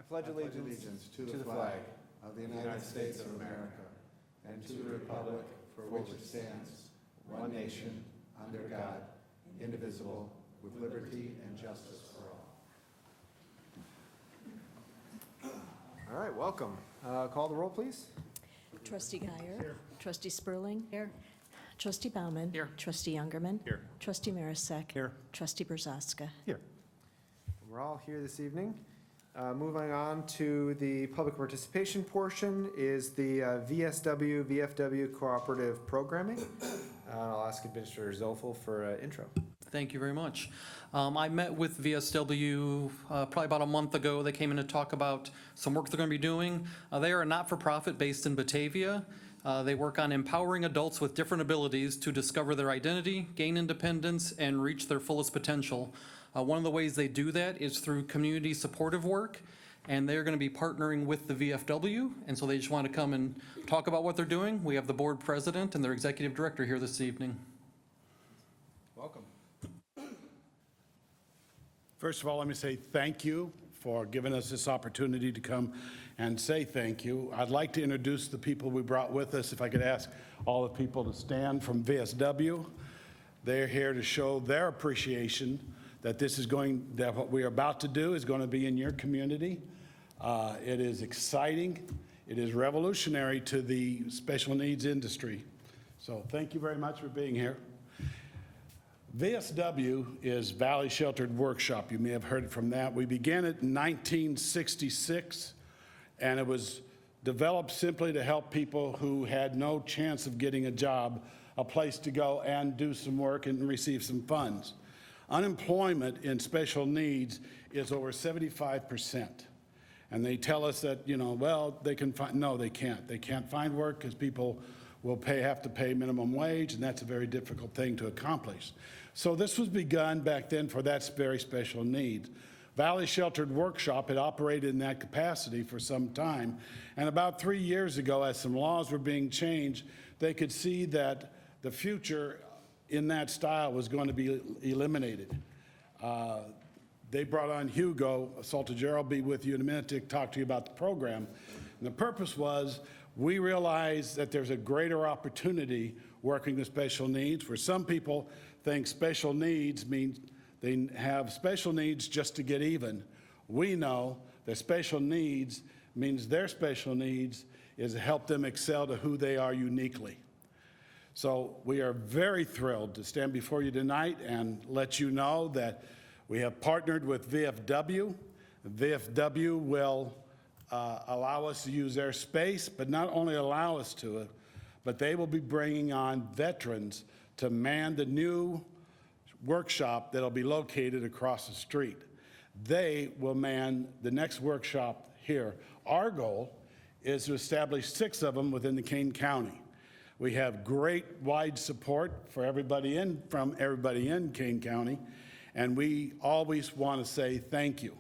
pledge allegiance to the flag of the United States of America and to the republic for which it stands, one nation, under God, indivisible, with liberty and justice for all. All right, welcome. Call the roll, please. Trustee Guyer. Here. Trustee Spurling. Here. Trustee Bauman. Here. Trustee Youngerman. Here. Trustee Marisak. Here. Trustee Brzoska. Here. We're all here this evening. Moving on to the public participation portion is the VSW, VFW Cooperative Programming. I'll ask Administrator Zolfel for an intro. Thank you very much. I met with VSW probably about a month ago. They came in to talk about some work they're going to be doing. They are a not-for-profit based in Batavia. They work on empowering adults with different abilities to discover their identity, gain independence, and reach their fullest potential. One of the ways they do that is through community supportive work, and they're going to be partnering with the VFW, and so they just want to come and talk about what they're doing. We have the board president and their executive director here this evening. Welcome. First of all, let me say thank you for giving us this opportunity to come and say thank you. I'd like to introduce the people we brought with us. If I could ask all the people to stand from VSW. They're here to show their appreciation that that what we are about to do is going to be in your community. It is exciting. It is revolutionary to the special needs industry. So thank you very much for being here. VSW is Valley Sheltered Workshop. You may have heard from that. We began it in 1966, and it was developed simply to help people who had no chance of getting a job, a place to go and do some work and receive some funds. Unemployment in special needs is over 75%. And they tell us that, well, they can find, no, they can't. They can't find work because people will have to pay minimum wage, and that's a very difficult thing to accomplish. So this was begun back then for that very special need. Valley Sheltered Workshop had operated in that capacity for some time, and about 3 years ago, as some laws were being changed, they could see that the future in that style was going to be eliminated. They brought on Hugo Saltager. I'll be with you in a minute to talk to you about the program. And the purpose was we realized that there's a greater opportunity working with special needs, where some people think special needs means they have special needs just to get even. We know that special needs means their special needs is to help them excel to who they are uniquely. So we are very thrilled to stand before you tonight and let you know that we have partnered with VFW. VFW will allow us to use their space, but not only allow us to it, but they will be bringing on veterans to man the new workshop that'll be located across the street. They will man the next workshop here. Our goal is to establish 6 of them within the Kane County. We have great wide support for from everybody in Kane County, and we always want to say thank you.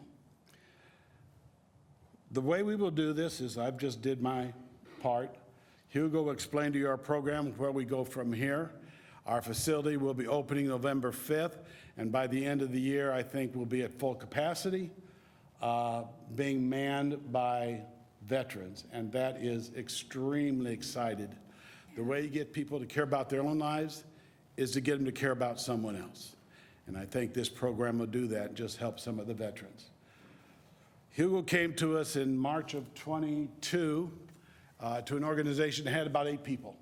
The way we will do this is I've just did my part. Hugo will explain to you our program, where we go from here. Our facility will be opening November 5th, and by the end of the year, I think we'll be at full capacity, being manned by veterans, and that is extremely excited. The way you get people to care about their own lives is to get them to care about someone else. And I think this program will do that and just help some of the veterans. Hugo came to us in March of 22 to an organization that had about 8 people.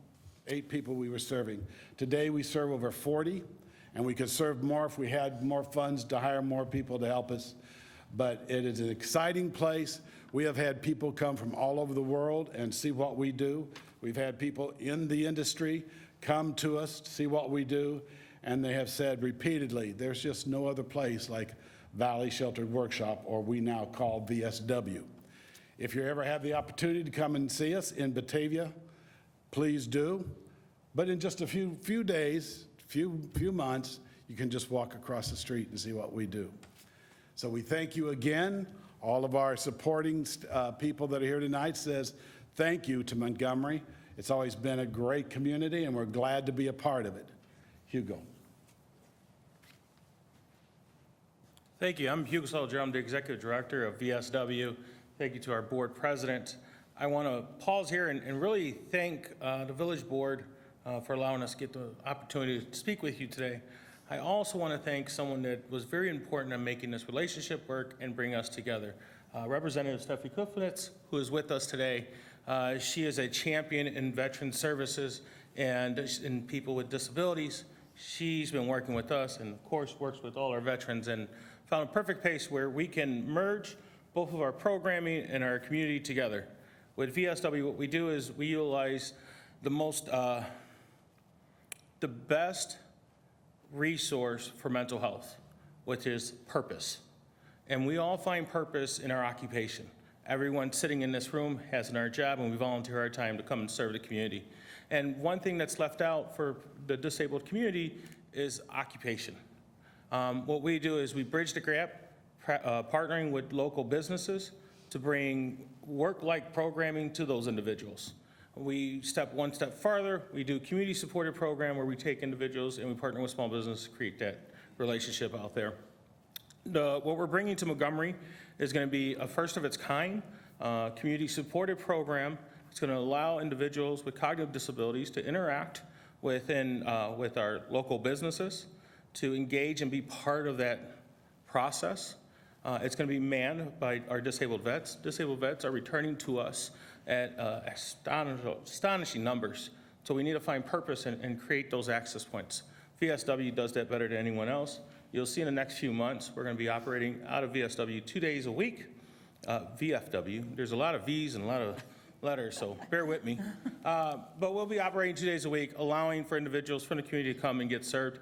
8 people we were serving. Today we serve over 40, and we could serve more if we had more funds to hire more people to help us. But it is an exciting place. We have had people come from all over the world and see what we do. We've had people in the industry come to us to see what we do, and they have said repeatedly, there's just no other place like Valley Sheltered Workshop, or we now call VSW. If you ever have the opportunity to come and see us in Batavia, please do. But in just a few days, few months, you can just walk across the street and see what we do. So we thank you again. All of our supporting people that are here tonight says thank you to Montgomery. It's always been a great community, and we're glad to be a part of it. Hugo. Thank you. I'm Hugo Salger. I'm the Executive Director of VSW. Thank you to our board president. I want to pause here and really thank the village board for allowing us to get the opportunity to speak with you today. I also want to thank someone that was very important in making this relationship work and bring us together. Representative Stephanie Kufnitz, who is with us today. She is a champion in veteran services and in people with disabilities. She's been working with us and, of course, works with all our veterans and found a perfect place where we can merge both of our programming and our community together. With VSW, what we do is we utilize the best resource for mental health, which is purpose. And we all find purpose in our occupation. Everyone sitting in this room has another job, and we volunteer our time to come and serve the community. And one thing that's left out for the disabled community is occupation. What we do is we bridge the gap, partnering with local businesses to bring work-like programming to those individuals. We step one step farther. We do community-supported program where we take individuals and we partner with small business to create that relationship out there. What we're bringing to Montgomery is going to be a first of its kind community-supported program. It's going to allow individuals with cognitive disabilities to interact with our local businesses, to engage and be part of that process. It's going to be manned by our disabled vets. Disabled vets are returning to us at astonishing numbers. So we need to find purpose and create those access points. VSW does that better than anyone else. You'll see in the next few months, we're going to be operating out of VSW 2 days a week. VFW, there's a lot of V's and a lot of letters, so bear with me. But we'll be operating 2 days a week, allowing for individuals from the community to come and get served.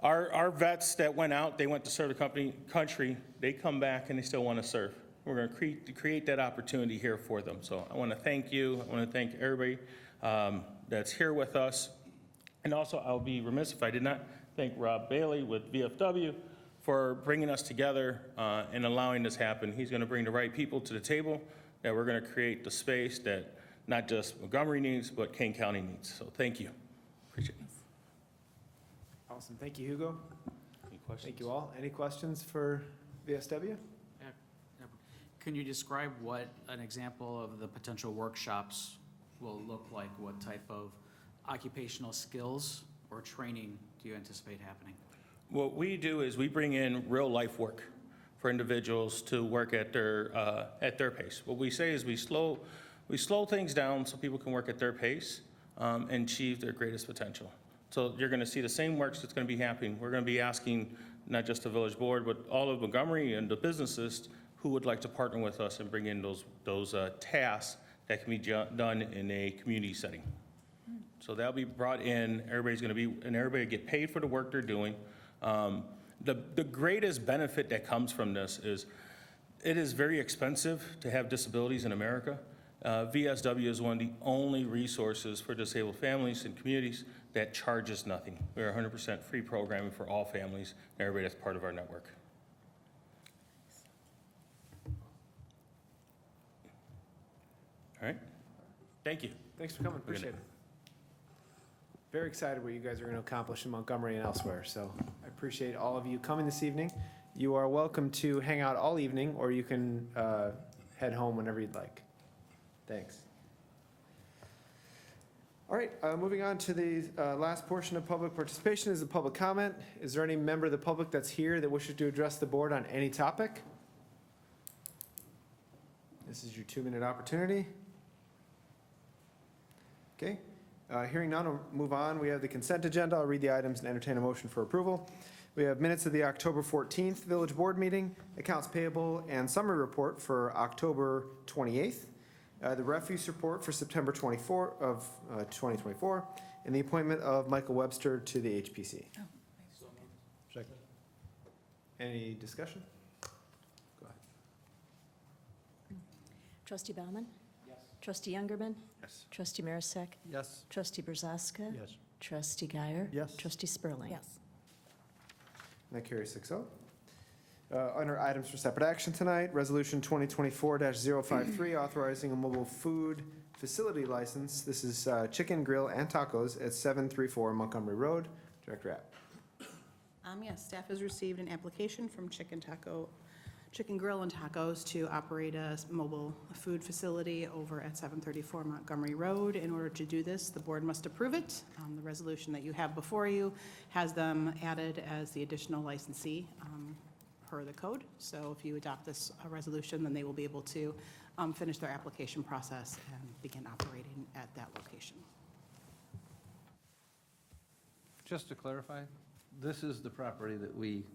Our vets that went out, they went to serve the country, they come back and they still want to serve. We're going to create that opportunity here for them. So I want to thank you. I want to thank everybody that's here with us. And also, I'll be remiss if I did not thank Rob Bailey with VFW for bringing us together and allowing this happen. He's going to bring the right people to the table, that we're going to create the space that not just Montgomery needs, but Kane County needs. So thank you. Appreciate it. Awesome. Thank you, Hugo. Any questions? Thank you all. Any questions for VSW? Can you describe what an example of the potential workshops will look like? What type of occupational skills or training do you anticipate happening? What we do is we bring in real life work for individuals to work at their pace. What we say is we slow things down so people can work at their pace and achieve their greatest potential. So you're going to see the same works that's going to be happening. We're going to be asking not just the village board, but all of Montgomery and the businesses who would like to partner with us and bring in those tasks that can be done in a community setting. So that'll be brought in. Everybody's going to be, and everybody get paid for the work they're doing. The greatest benefit that comes from this is it is very expensive to have disabilities in America. VSW is one of the only resources for disabled families and communities that charges nothing. We are 100% free programming for all families and everybody that's part of our network. All right. Thank you. Thanks for coming. Appreciate it. Very excited what you guys are going to accomplish in Montgomery and elsewhere. So I appreciate all of you coming this evening. You are welcome to hang out all evening, or you can head home whenever you'd like. Thanks. All right, moving on to the last portion of public participation is the public comment. Is there any member of the public that's here that wishes to address the board on any topic? This is your 2-minute opportunity. Okay, hearing none, we'll move on. We have the consent agenda. I'll read the items and entertain a motion for approval. We have minutes of the October 14th Village Board meeting, accounts payable, and summary report for October 28th, the refuse report for September 24 of 2024, and the appointment of Michael Webster to the HPC. Second. Any discussion? Go ahead. Trustee Bauman? Yes. Trustee Youngerman? Yes. Trustee Marisak? Yes. Trustee Brazaska? Yes. Trustee Guyer? Yes. Trustee Spurling? Yes. That carries 6-0. Under items for separate action tonight, Resolution 2024-053, authorizing a mobile food facility license. This is Chicken Grill and Tacos at 734 Montgomery Road. Director App. Yes, staff has received an application from Chicken Taco Chicken Grill and Tacos to operate a mobile food facility over at 734 Montgomery Road. In order to do this, the board must approve it. The resolution that you have before you has them added as the additional licensee per the code. So if you adopt this resolution, then they will be able to finish their application process and begin operating at that location. Just to clarify, this is the property that we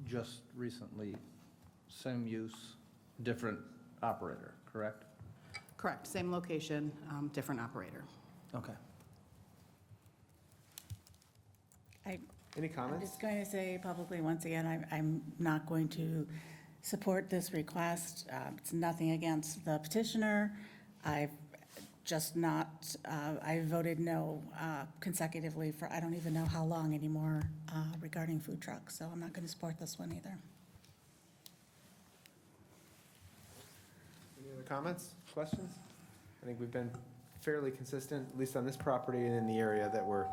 just recently, same use, different operator, correct? Correct, same location, different operator. Okay. Any I'm comments? just going to say publicly, once again, I'm not going to support this request. It's nothing against the petitioner. I've just not, I voted no consecutively for, I don't even know how long anymore regarding food trucks, so I'm not going to support this one either. Any other comments, questions? I think we've been fairly consistent, at least on this property and in the area, that we're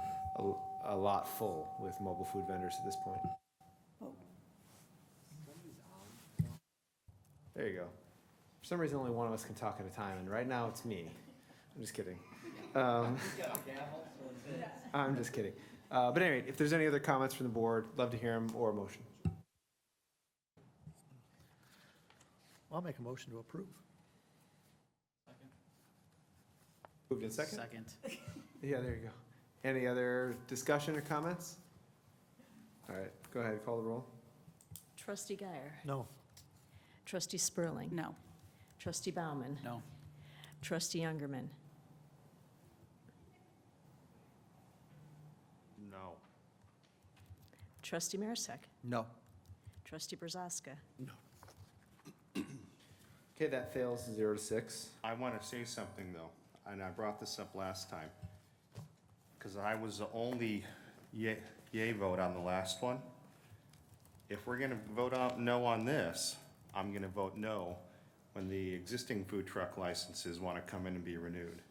a lot full with mobile food vendors at this point. There you go. For some reason, only one of us can talk at a time, and right now it's me. I'm just kidding. I'm just kidding. But anyway, if there's any other comments from the board, love to hear them, or a motion. I'll make a motion to approve. Moved in second? Second. Yeah, there you go. Any other discussion or comments? All right, go ahead, call the roll. Trustee Guyer. No. Trustee Spurling. No. Trustee Bauman. No. Trustee Youngerman. No. Trustee Marisak. No. Trustee Brazaska. Okay, that fails 0-6. I want to say something, though, and I brought this up last time, because I was the only yay vote on the last one. If we're going to vote no on this, I'm going to vote no when the existing food truck licenses want to come in and be renewed.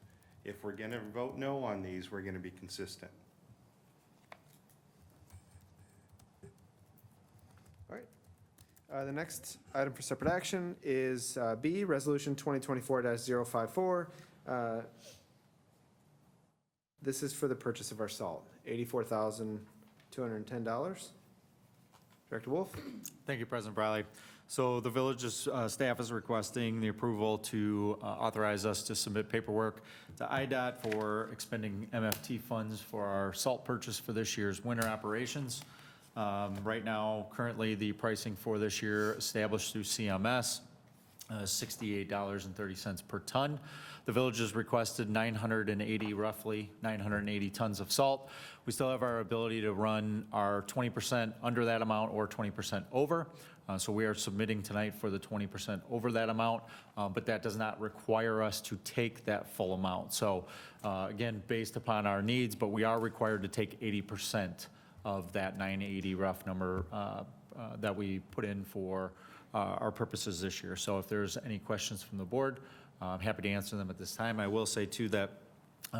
If we're going to vote no on these, we're going to be consistent. All right. The next item for separate action is B, Resolution 2024-054. This is for the purchase of our salt, $84,210. Director Wolf? Thank you, President Briley. So the village's staff is requesting the approval to authorize us to submit paperwork to IDOT for expending MFT funds for our salt purchase for this year's winter operations. Right now, currently, the pricing for this year established through CMS, $68.30 per ton. The village has requested roughly 980 tons of salt. We still have our ability to run our 20% under that amount or 20% over. So we are submitting tonight for the 20% over that amount, but that does not require us to take that full amount. So again, based upon our needs, but we are required to take 80% of that 980 rough number that we put in for our purposes this year. So if there's any questions from the board, I'm happy to answer them at this time. I will say too that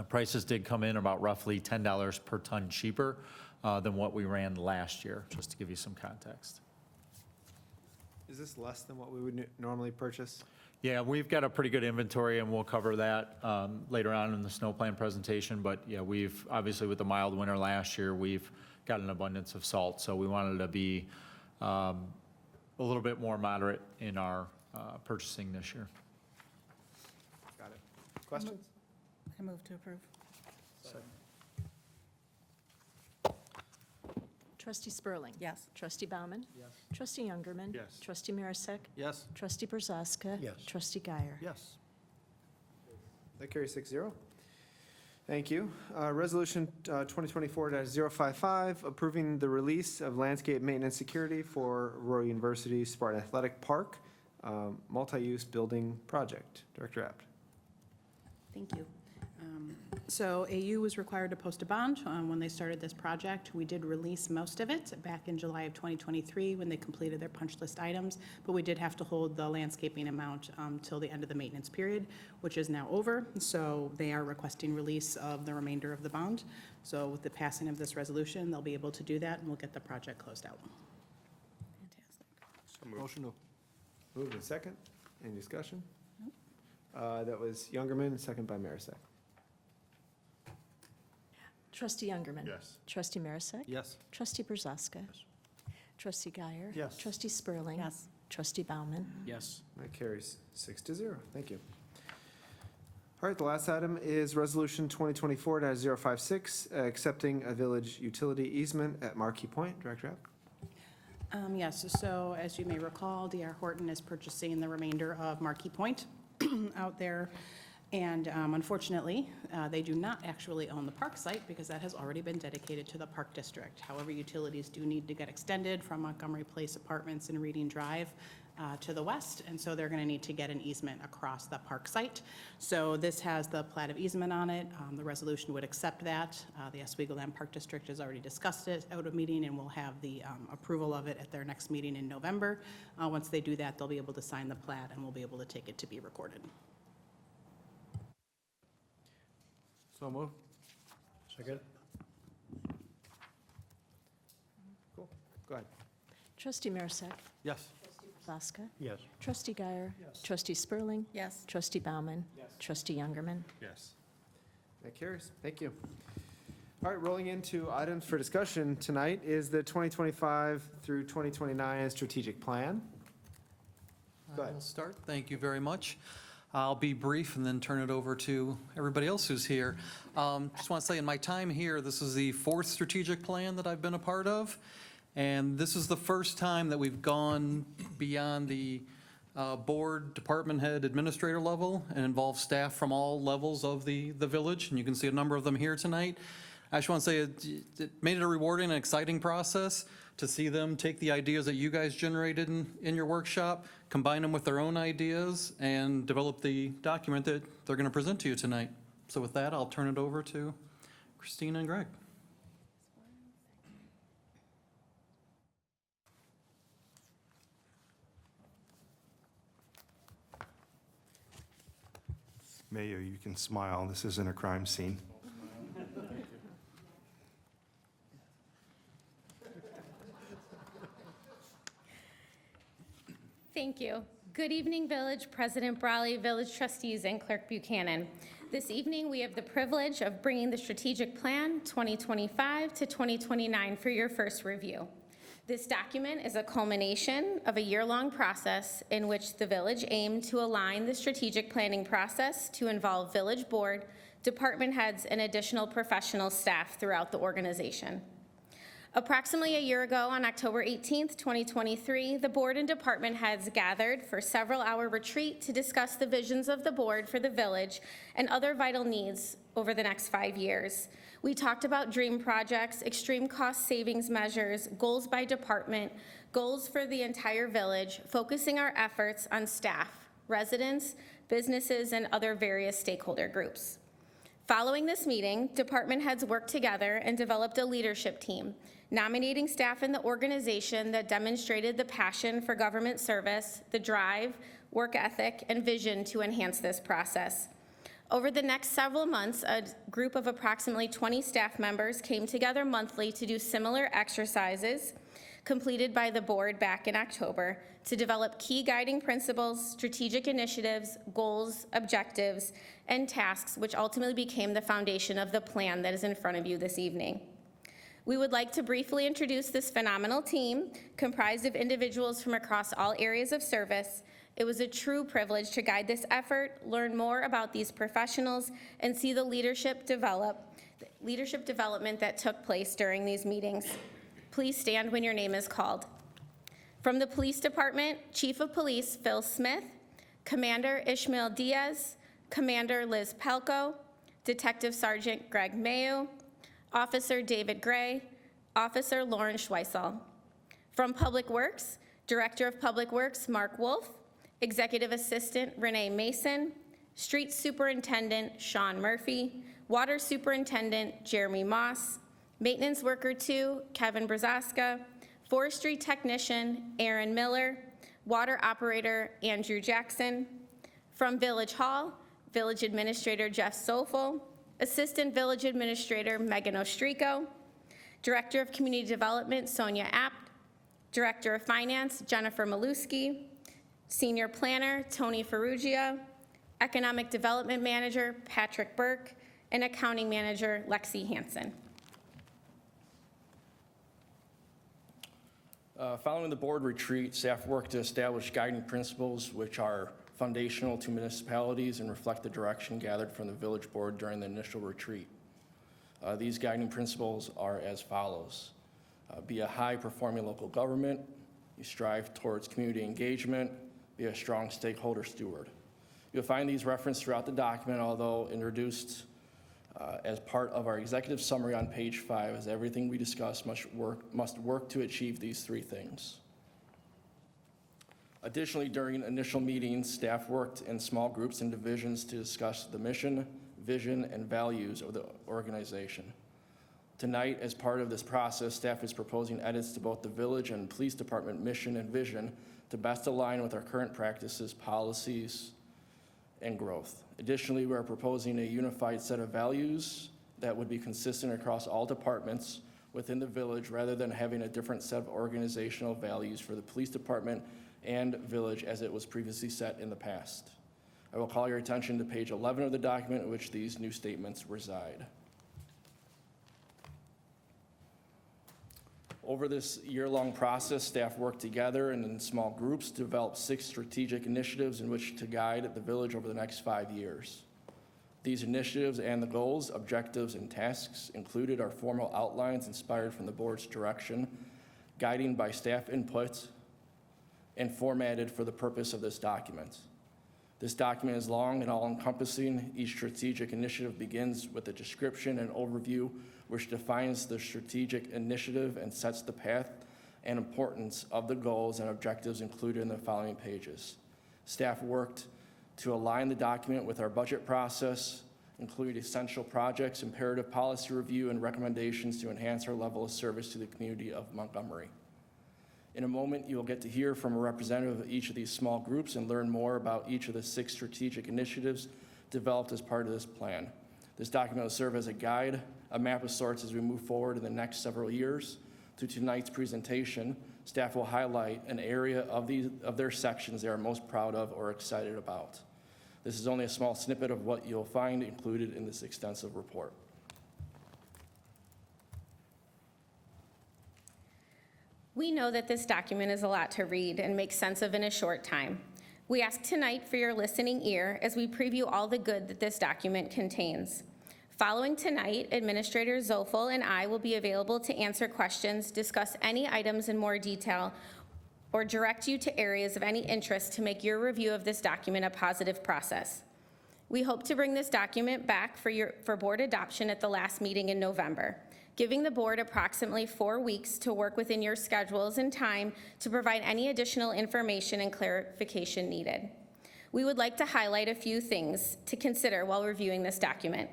prices did come in about roughly $10 per ton cheaper than what we ran last year, just to give you some context. Is this less than what we would normally purchase? Yeah, we've got a pretty good inventory, and we'll cover that later on in the snow plan presentation. But yeah, we've, obviously with the mild winter last year, we've got an abundance of salt. So we wanted to be a little bit more moderate in our purchasing this year. Got it. Questions? I move to approve. Trustee Spurling. Yes. Trustee Bauman. Yes. Trustee Youngerman. Yes. Trustee Marisak. Yes. Trustee Brazaska. Yes. Trustee Guyer. Yes. That carries 6-0. Thank you. Resolution 2024-055, approving the release of landscape maintenance security for Royal University Spartan Athletic Park, multi-use building project. Director Abt. Thank you. So AU was required to post a bond when they started this project. We did release most of it back in July of 2023 when they completed their punch list items, but we did have to hold the landscaping amount till the end of the maintenance period, which is now over. So they are requesting release of the remainder of the bond. So with the passing of this resolution, they'll be able to do that, and we'll get the project closed out. Fantastic. So moved. Motion to Moved and second. Any discussion? That was Youngerman, second by Marisak. Trustee Youngerman. Yes. Trustee Marisak. Yes. Trustee Brzezka. Trustee Guyer. Yes. Trustee Spurling. Yes. Trustee Bauman. Yes. That carries 6-0. Thank you. All right, the last item is Resolution 2024-056, accepting a village utility easement at Marquee Point. Director Epp? Yes, so as you may recall, D.R. Horton is purchasing the remainder of Marquee Point out there. And unfortunately, they do not actually own the park site because that has already been dedicated to the Park District. However, utilities do need to get extended from Montgomery Place Apartments and Reading Drive to the west, and so they're going to need to get an easement across the park site. So this has the plat of easement on it. The resolution would accept that. The Oswego Land Park District has already discussed it out of meeting and will have the approval of it at their next meeting in November. Once they do that, they'll be able to sign the plat and we'll be able to take it to be recorded. So moved. Second. Cool. Go ahead. Trustee Marisak. Yes. Brzezka. Yes. Trustee Guyer. Trustee Spurling. Yes. Trustee Bauman. Trustee Youngerman. Yes. That carries. Thank you. All right, rolling into items for discussion tonight is the 2025 through 2029 strategic plan. Go ahead. I'll start. Thank you very much. I'll be brief and then turn it over to everybody else who's here. Just want to say in my time here, this is the fourth strategic plan that I've been a part of. And this is the first time that we've gone beyond the board, department head, administrator level and involved staff from all levels of the village. And you can see a number of them here tonight. I just want to say it made it a rewarding and exciting process to see them take the ideas that you guys generated in your workshop, combine them with their own ideas, and develop the document that they're going to present to you tonight. So with that, I'll turn it over to Christina and Greg. Mayor, you can smile. This isn't a crime scene. Thank you. Good evening, Village President Brawley, Village Trustees, and Clerk Buchanan. This evening, we have the privilege of bringing the Strategic Plan 2025 to 2029 for your first review. This document is a culmination of a year-long process in which the village aimed to align the strategic planning process to involve village board, department heads, and additional professional staff throughout the organization. Approximately a year ago, on October 18th, 2023, the board and department heads gathered for a several-hour retreat to discuss the visions of the board for the village and other vital needs over the next 5 years. We talked about dream projects, extreme cost savings measures, goals by department, goals for the entire village, focusing our efforts on staff, residents, businesses, and other various stakeholder groups. Following this meeting, department heads worked together and developed a leadership team, nominating staff in the organization that demonstrated the passion for government service, the drive, work ethic, and vision to enhance this process. Over the next several months, a group of approximately 20 staff members came together monthly to do similar exercises completed by the board back in October to develop key guiding principles, strategic initiatives, goals, objectives, and tasks, which ultimately became the foundation of the plan that is in front of you this evening. We would like to briefly introduce this phenomenal team comprised of individuals from across all areas of service. It was a true privilege to guide this effort, learn more about these professionals, and see the leadership development that took place during these meetings. Please stand when your name is called. From the Police Department, Chief of Police Phil Smith, Commander Ishmael Diaz, Commander Liz Pelko, Detective Sergeant Greg Mayo, Officer David Gray, Officer Lauren Schweisel. From Public Works, Director of Public Works Mark Wolf, Executive Assistant Renee Mason, Street Superintendent Sean Murphy, Water Superintendent Jeremy Moss, Maintenance Worker 2 Kevin Brzezka, Forestry Technician Aaron Miller, Water Operator Andrew Jackson. From Village Hall, Village Administrator Jeff Sofel, Assistant Village Administrator Megan Ostrico, Director of Community Development Sonia Apt, Director of Finance Jennifer Maluski, Senior Planner, Tony Ferrugia, Economic Development Manager, Patrick Burke, and Accounting Manager, Lexi Hansen. Following the board retreat, staff worked to establish guiding principles which are foundational to municipalities and reflect the direction gathered from the village board during the initial retreat. These guiding principles are as follows. Be a high-performing local government. You strive towards community engagement. Be a strong stakeholder steward. You'll find these referenced throughout the document, although introduced as part of our executive summary on page 5, as everything we discuss must work to achieve these 3 things. Additionally, during initial meetings, staff worked in small groups and divisions to discuss the mission, vision, and values of the organization. Tonight, as part of this process, staff is proposing edits to both the village and police department mission and vision to best align with our current practices, policies, and growth. Additionally, we are proposing a unified set of values that would be consistent across all departments within the village rather than having a different set of organizational values for the police department and village as it was previously set in the past. I will call your attention to page 11 of the document in which these new statements reside. Over this year-long process, staff worked together and in small groups to develop 6 strategic initiatives in which to guide the village over the next 5 years. These initiatives and the goals, objectives, and tasks included our formal outlines inspired from the board's direction, guiding by staff input, and formatted for the purpose of this document. This document is long and all-encompassing. Each strategic initiative begins with a description and overview which defines the strategic initiative and sets the path and importance of the goals and objectives included in the following pages. Staff worked to align the document with our budget process, include essential projects, imperative policy review, and recommendations to enhance our level of service to the community of Montgomery. In a moment, you will get to hear from a representative of each of these small groups and learn more about each of the 6 strategic initiatives developed as part of this plan. This document will serve as a guide, a map of sorts as we move forward in the next several years. Through tonight's presentation, staff will highlight an area of their sections they are most proud of or excited about. This is only a small snippet of what you'll find included in this extensive report. We know that this document is a lot to read and make sense of in a short time. We ask tonight for your listening ear as we preview all the good that this document contains. Following tonight, Administrator Zofel and I will be available to answer questions, discuss any items in more detail, or direct you to areas of any interest to make your review of this document a positive process. We hope to bring this document back for board adoption at the last meeting in November, giving the board approximately 4 weeks to work within your schedules and time to provide any additional information and clarification needed. We would like to highlight a few things to consider while reviewing this document.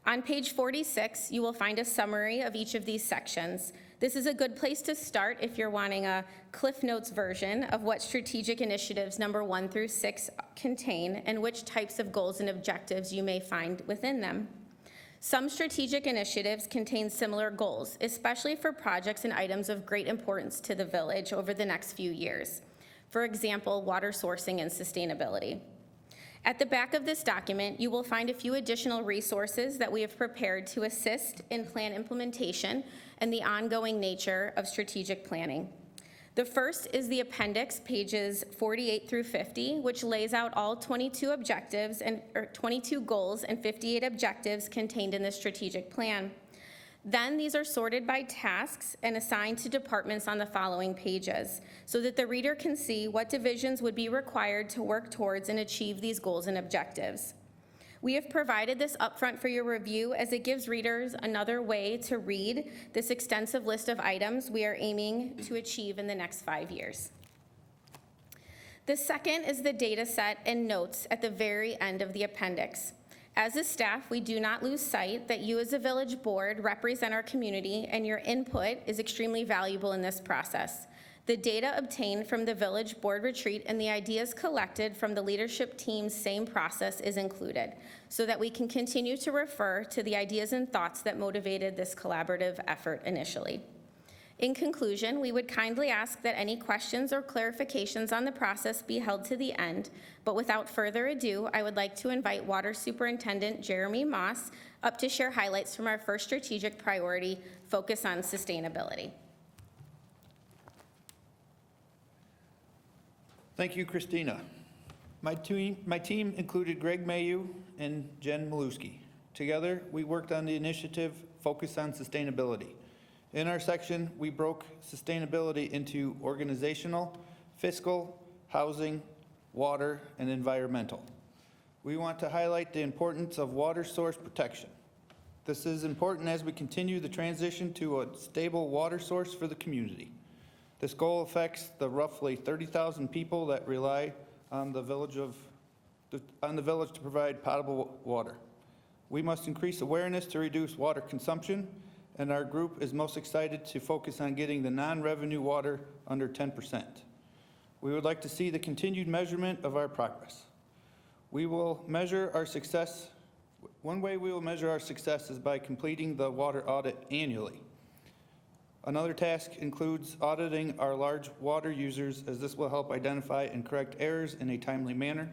On page 46, you will find a summary of each of these sections. This is a good place to start if you're wanting a Cliff Notes version of what strategic initiatives number 1 through 6 contain and which types of goals and objectives you may find within them. Some strategic initiatives contain similar goals, especially for projects and items of great importance to the village over the next few years. For example, water sourcing and sustainability. At the back of this document, you will find a few additional resources that we have prepared to assist in plan implementation and the ongoing nature of strategic planning. The first is the appendix, pages 48 through 50, which lays out all 22 goals and 58 objectives contained in the strategic plan. Then these are sorted by tasks and assigned to departments on the following pages so that the reader can see what divisions would be required to work towards and achieve these goals and objectives. We have provided this upfront for your review as it gives readers another way to read this extensive list of items we are aiming to achieve in the next 5 years. The second is the data set and notes at the very end of the appendix. As a staff, we do not lose sight that you as a village board represent our community and your input is extremely valuable in this process. The data obtained from the village board retreat and the ideas collected from the leadership team's same process is included so that we can continue to refer to the ideas and thoughts that motivated this collaborative effort initially. In conclusion, we would kindly ask that any questions or clarifications on the process be held to the end, but without further ado, I would like to invite Water Superintendent Jeremy Moss up to share highlights from our first strategic priority, focus on sustainability. Thank you, Christina. My team included Greg Mayu and Jen Maluski. Together, we worked on the initiative Focus on Sustainability. In our section, we broke sustainability into organizational, fiscal, housing, water, and environmental. We want to highlight the importance of water source protection. This is important as we continue the transition to a stable water source for the community. This goal affects the roughly 30,000 people that rely on the village to provide potable water. We must increase awareness to reduce water consumption, and our group is most excited to focus on getting the non-revenue water under 10%. We would like to see the continued measurement of our progress. We will measure our success. One way we will measure our success is by completing the water audit annually. Another task includes auditing our large water users, as this will help identify and correct errors in a timely manner.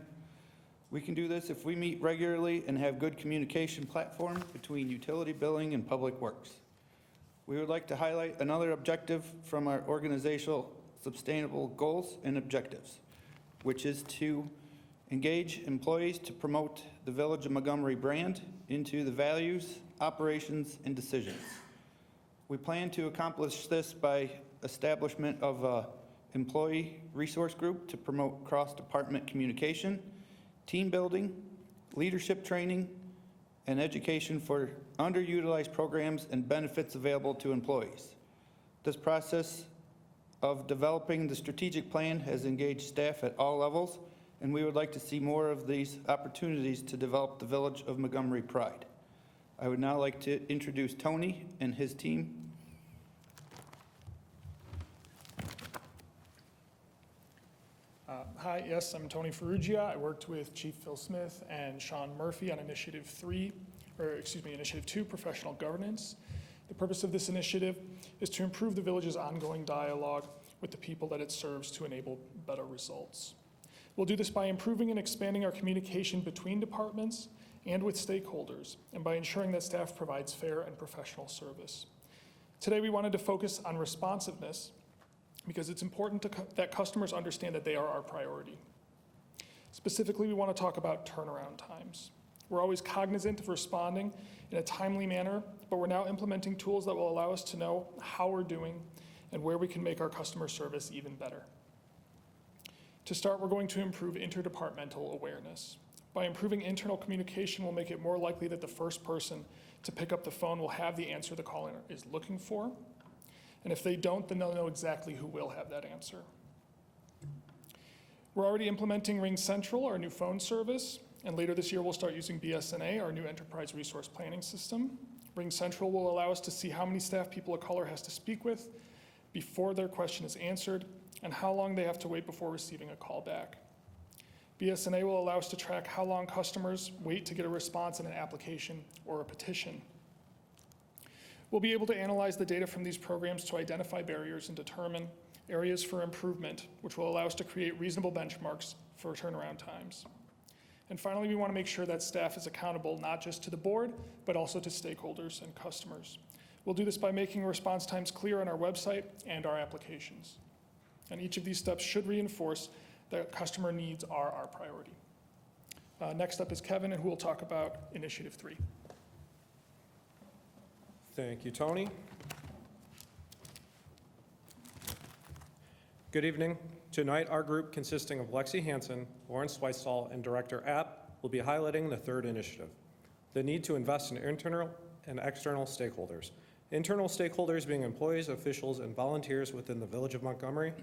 We can do this if we meet regularly and have good communication platform between utility billing and public works. We would like to highlight another objective from our organizational sustainable goals and objectives, which is to engage employees to promote the Village of Montgomery brand into the values, operations, and decisions. We plan to accomplish this by establishment of an employee resource group to promote cross-department communication, team building, leadership training, and education for underutilized programs and benefits available to employees. This process of developing the strategic plan has engaged staff at all levels, and we would like to see more of these opportunities to develop the Village of Montgomery pride. I would now like to introduce Tony and his team. Hi, yes, I'm Tony Ferrugia. I worked with Chief Phil Smith and Sean Murphy on Initiative 2, Professional Governance. The purpose of this initiative is to improve the village's ongoing dialogue with the people that it serves to enable better results. We'll do this by improving and expanding our communication between departments and with stakeholders, and by ensuring that staff provides fair and professional service. Today, we wanted to focus on responsiveness because it's important that customers understand that they are our priority. Specifically, we want to talk about turnaround times. We're always cognizant of responding in a timely manner, but we're now implementing tools that will allow us to know how we're doing and where we can make our customer service even better. To start, we're going to improve interdepartmental awareness. By improving internal communication, we'll make it more likely that the first person to pick up the phone will have the answer the caller is looking for. And if they don't, then they'll know exactly who will have that answer. We're already implementing Ring Central, our new phone service, and later this year we'll start using BSNA, our new enterprise resource planning system. Ring Central will allow us to see how many staff people a caller has to speak with before their question is answered, and how long they have to wait before receiving a call back. BSNA will allow us to track how long customers wait to get a response in an application or a petition. We'll be able to analyze the data from these programs to identify barriers and determine areas for improvement, which will allow us to create reasonable benchmarks for turnaround times. And finally, we want to make sure that staff is accountable not just to the board, but also to stakeholders and customers. We'll do this by making response times clear on our website and our applications. And each of these steps should reinforce that customer needs are our priority. Next up is Kevin, who will talk about Initiative 3. Thank you, Tony. Good evening. Tonight, our group, consisting of Lexi Hansen, Lawrence Weissall, and Director App, will be highlighting the third initiative, the need to invest in internal and external stakeholders. Internal stakeholders being employees, officials, and volunteers within the Village of Montgomery,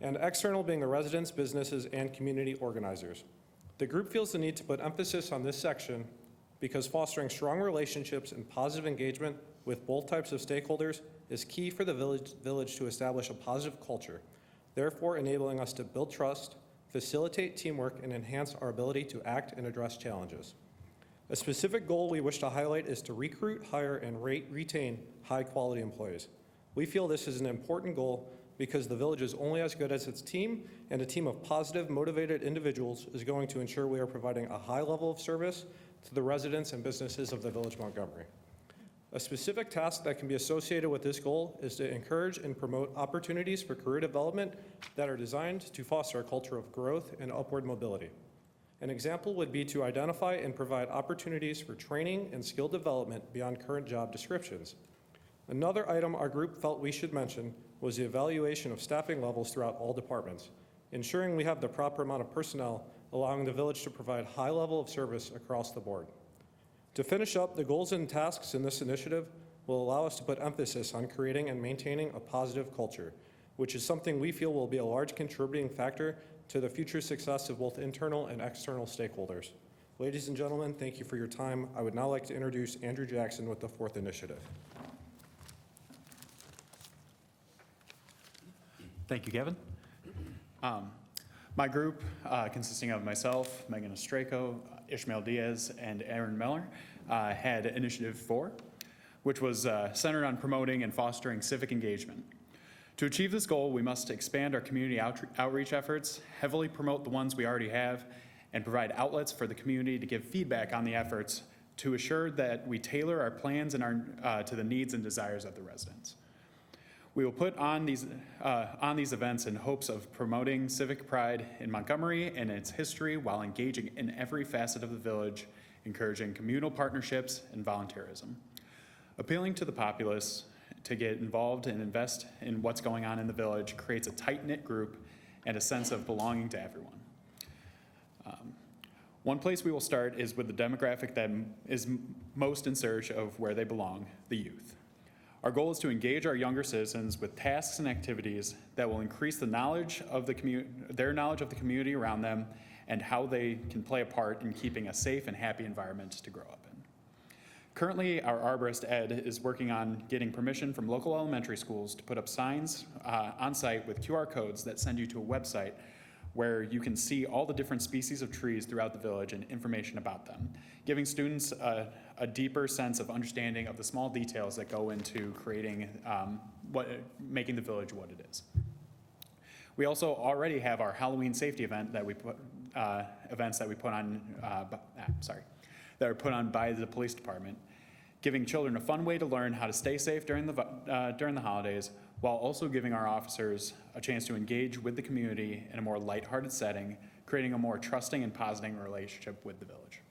and external being the residents, businesses, and community organizers. The group feels the need to put emphasis on this section because fostering strong relationships and positive engagement with both types of stakeholders is key for the village to establish a positive culture, therefore enabling us to build trust, facilitate teamwork, and enhance our ability to act and address challenges. A specific goal we wish to highlight is to recruit, hire, and retain high-quality employees. We feel this is an important goal because the village is only as good as its team, and a team of positive, motivated individuals is going to ensure we are providing a high level of service to the residents and businesses of the Village of Montgomery. A specific task that can be associated with this goal is to encourage and promote opportunities for career development that are designed to foster a culture of growth and upward mobility. An example would be to identify and provide opportunities for training and skill development beyond current job descriptions. Another item our group felt we should mention was the evaluation of staffing levels throughout all departments, ensuring we have the proper amount of personnel, allowing the village to provide high level of service across the board. To finish up, the goals and tasks in this initiative will allow us to put emphasis on creating and maintaining a positive culture, which is something we feel will be a large contributing factor to the future success of both internal and external stakeholders. Ladies and gentlemen, thank you for your time. I would now like to introduce Andrew Jackson with the fourth initiative. Thank you, Kevin. My group, consisting of myself, Megan Estraco, Ishmael Diaz, and Aaron Miller, had Initiative 4, which was centered on promoting and fostering civic engagement. To achieve this goal, we must expand our community outreach efforts, heavily promote the ones we already have, and provide outlets for the community to give feedback on the efforts to assure that we tailor our plans and to the needs and desires of the residents. We will put on these events in hopes of promoting civic pride in Montgomery and its history while engaging in every facet of the village, encouraging communal partnerships and volunteerism. Appealing to the populace to get involved and invest in what's going on in the village creates a tight-knit group and a sense of belonging to everyone. One place we will start is with the demographic that is most in search of where they belong, the youth. Our goal is to engage our younger citizens with tasks and activities that will increase the knowledge of their knowledge of the community around them and how they can play a part in keeping a safe and happy environment to grow up in. Currently, our arborist, Ed, is working on getting permission from local elementary schools to put up signs on site with QR codes that send you to a website where you can see all the different species of trees throughout the village and information about them, giving students a deeper sense of understanding of the small details that go into creating, making the village what it is. We also already have our Halloween safety event that we put, events that we put on, that are put on by the police department, giving children a fun way to learn how to stay safe during the holidays, while also giving our officers a chance to engage with the community in a more lighthearted setting, creating a more trusting and positive relationship with the village.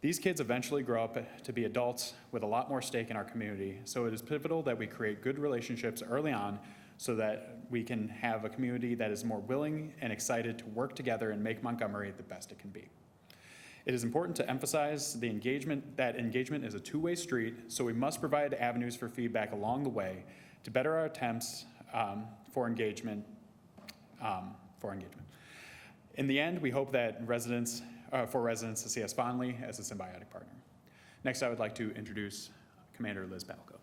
These kids eventually grow up to be adults with a lot more stake in our community, so it is pivotal that we create good relationships early on so that we can have a community that is more willing and excited to work together and make Montgomery the best it can be. It is important to emphasize that engagement is a two-way street, so we must provide avenues for feedback along the way to better our attempts for engagement. In the end, we hope that residents to see us fondly as a symbiotic partner. Next, I would like to introduce Commander Liz Balco.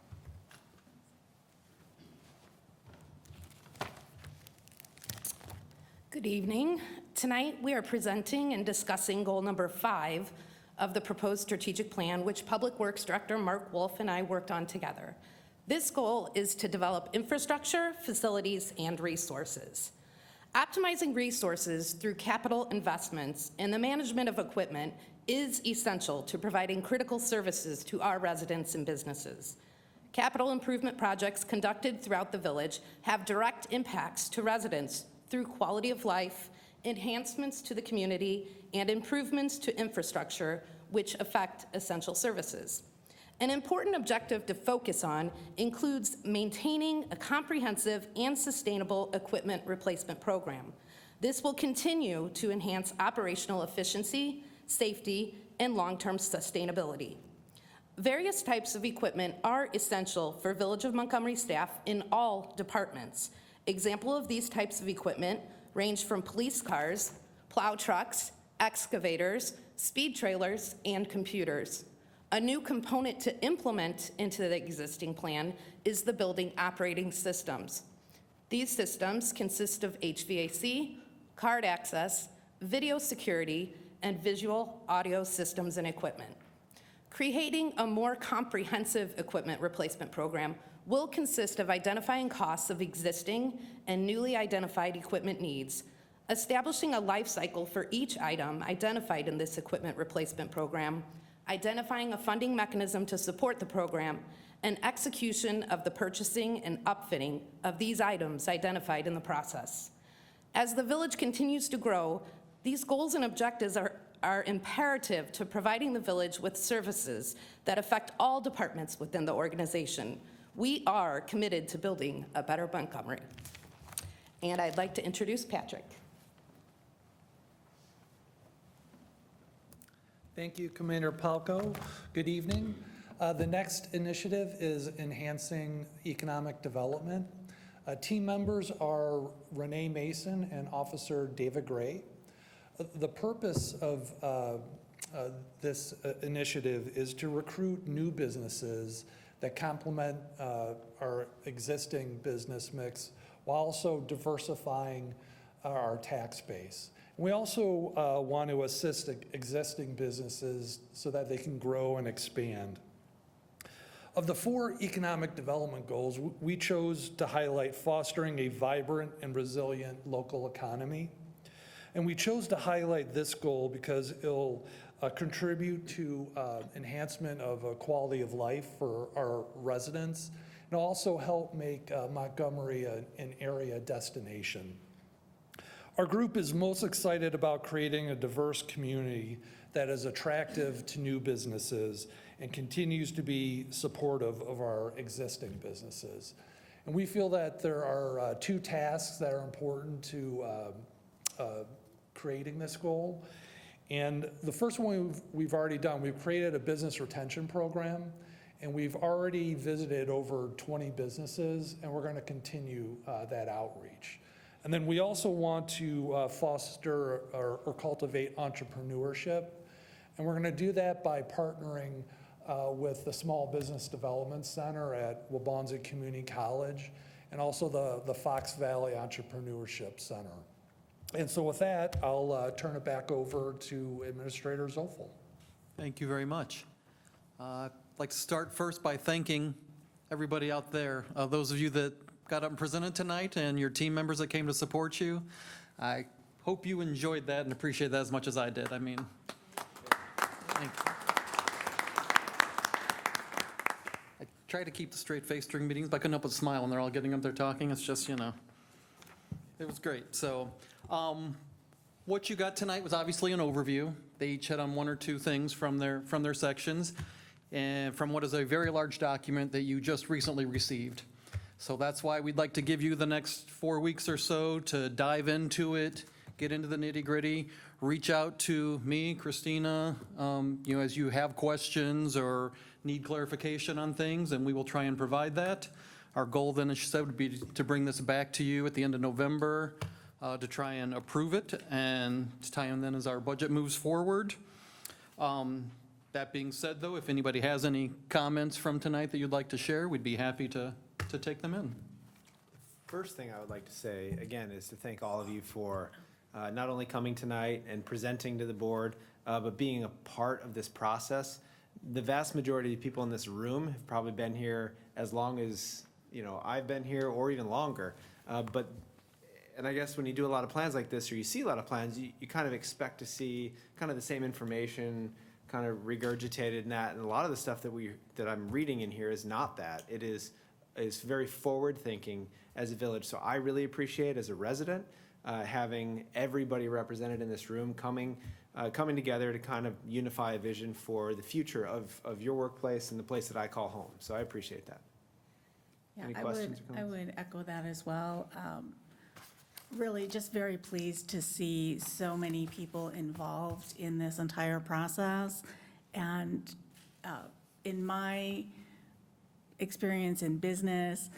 Good evening. Tonight, we are presenting and discussing goal number 5 of the proposed strategic plan, which Public Works Director Mark Wolf and I worked on together. This goal is to develop infrastructure, facilities, and resources. Optimizing resources through capital investments and the management of equipment is essential to providing critical services to our residents and businesses. Capital improvement projects conducted throughout the village have direct impacts to residents through quality of life, enhancements to the community, and improvements to infrastructure, which affect essential services. An important objective to focus on includes maintaining a comprehensive and sustainable equipment replacement program. This will continue to enhance operational efficiency, safety, and long-term sustainability. Various types of equipment are essential for Village of Montgomery staff in all departments. Example of these types of equipment range from police cars, plow trucks, excavators, speed trailers, and computers. A new component to implement into the existing plan is the building operating systems. These systems consist of HVAC, card access, video security, and visual audio systems and equipment. Creating a more comprehensive equipment replacement program will consist of identifying costs of existing and newly identified equipment needs, establishing a life cycle for each item identified in this equipment replacement program, identifying a funding mechanism to support the program, and execution of the purchasing and upfitting of these items identified in the process. As the village continues to grow, these goals and objectives are imperative to providing the village with services that affect all departments within the organization. We are committed to building a better Montgomery. And I'd like to introduce Patrick. Thank you, Commander Palco. Good evening. The next initiative is enhancing economic development. Team members are Renee Mason and Officer David Gray. The purpose of this initiative is to recruit new businesses that complement our existing business mix while also diversifying our tax base. We also want to assist existing businesses so that they can grow and expand. Of the 4 economic development goals, we chose to highlight fostering a vibrant and resilient local economy. And we chose to highlight this goal because it'll contribute to enhancement of quality of life for our residents and also help make Montgomery an area destination. Our group is most excited about creating a diverse community that is attractive to new businesses and continues to be supportive of our existing businesses. And we feel that there are 2 tasks that are important to creating this goal. And the first one we've already done. We've created a business retention program, and we've already visited over 20 businesses, and we're going to continue that outreach. And then we also want to foster or cultivate entrepreneurship, and we're going to do that by partnering with the Small Business Development Center at Waubonsie Community College and also the Fox Valley Entrepreneurship Center. And so with that, I'll turn it back over to Administrator Zoffel. Thank you very much. I'd like to start first by thanking everybody out there, those of you that got up and presented tonight and your team members that came to support you. I hope you enjoyed that and appreciate that as much as I did. I mean, thank you. I try to keep the straight face during meetings, but I couldn't help but smile when they're all getting up there talking. It's just, you know, it was great. So what you got tonight was obviously an overview. They each hit on 1 or 2 things from their sections and from what is a very large document that you just recently received. So that's why we'd like to give you the next 4 weeks or so to dive into it, get into the nitty-gritty, reach out to me, Christina, as you have questions or need clarification on things, and we will try and provide that. Our goal then, as she said, would be to bring this back to you at the end of November to try and approve it and to tie in then as our budget moves forward. That being said, though, if anybody has any comments from tonight that you'd like to share, we'd be happy to take them in. First thing I would like to say, again, is to thank all of you for not only coming tonight and presenting to the board, but being a part of this process. The vast majority of people in this room have probably been here as long as, I've been here or even longer. And I guess when you do a lot of plans like this, or you see a lot of plans, you kind of expect to see kind of the same information kind of regurgitated in that. And a lot of the stuff that I'm reading in here is not that. It is very forward-thinking as a village. So I really appreciate, as a resident, having everybody represented in this room coming together to kind of unify a vision for the future of your workplace and the place that I call home. So I appreciate that. Yeah, Any questions or I comments? would echo that as well. Really just very pleased to see so many people involved in this entire process. And in my experience in business,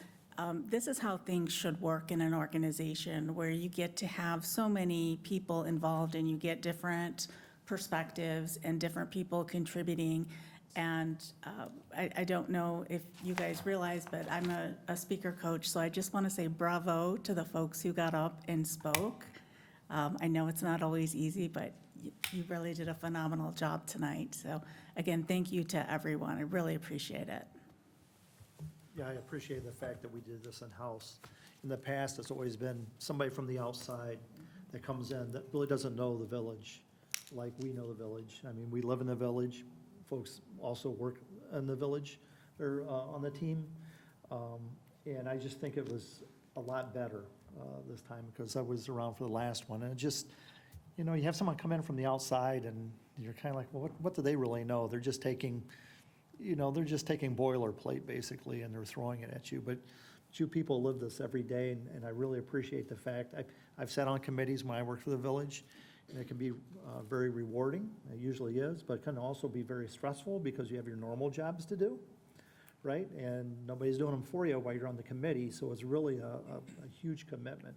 this is how things should work in an organization, where you get to have so many people involved and you get different perspectives and different people contributing. And I don't know if you guys realize, but I'm a speaker coach, so I just want to say bravo to the folks who got up and spoke. I know it's not always easy, but you really did a phenomenal job tonight. So again, thank you to everyone. I really appreciate it. Yeah, I appreciate the fact that we did this in-house. In the past, it's always been somebody from the outside that comes in that really doesn't know the village like we know the village. I mean, we live in the village. Folks also work in the village or on the team. And I just think it was a lot better this time because I was around for the last one. And it just, you know, you have someone come in from the outside and you're kind of like, well, what do they really know? They're just taking, you know, they're just taking boilerplate basically and they're throwing it at you. But you people live this every day and I really appreciate the fact. I've sat on committees when I worked for the village and it can be very rewarding. It usually is, but it can also be very stressful because you have your normal jobs to do, right? And nobody's doing them for you while you're on the committee. So it's really a huge commitment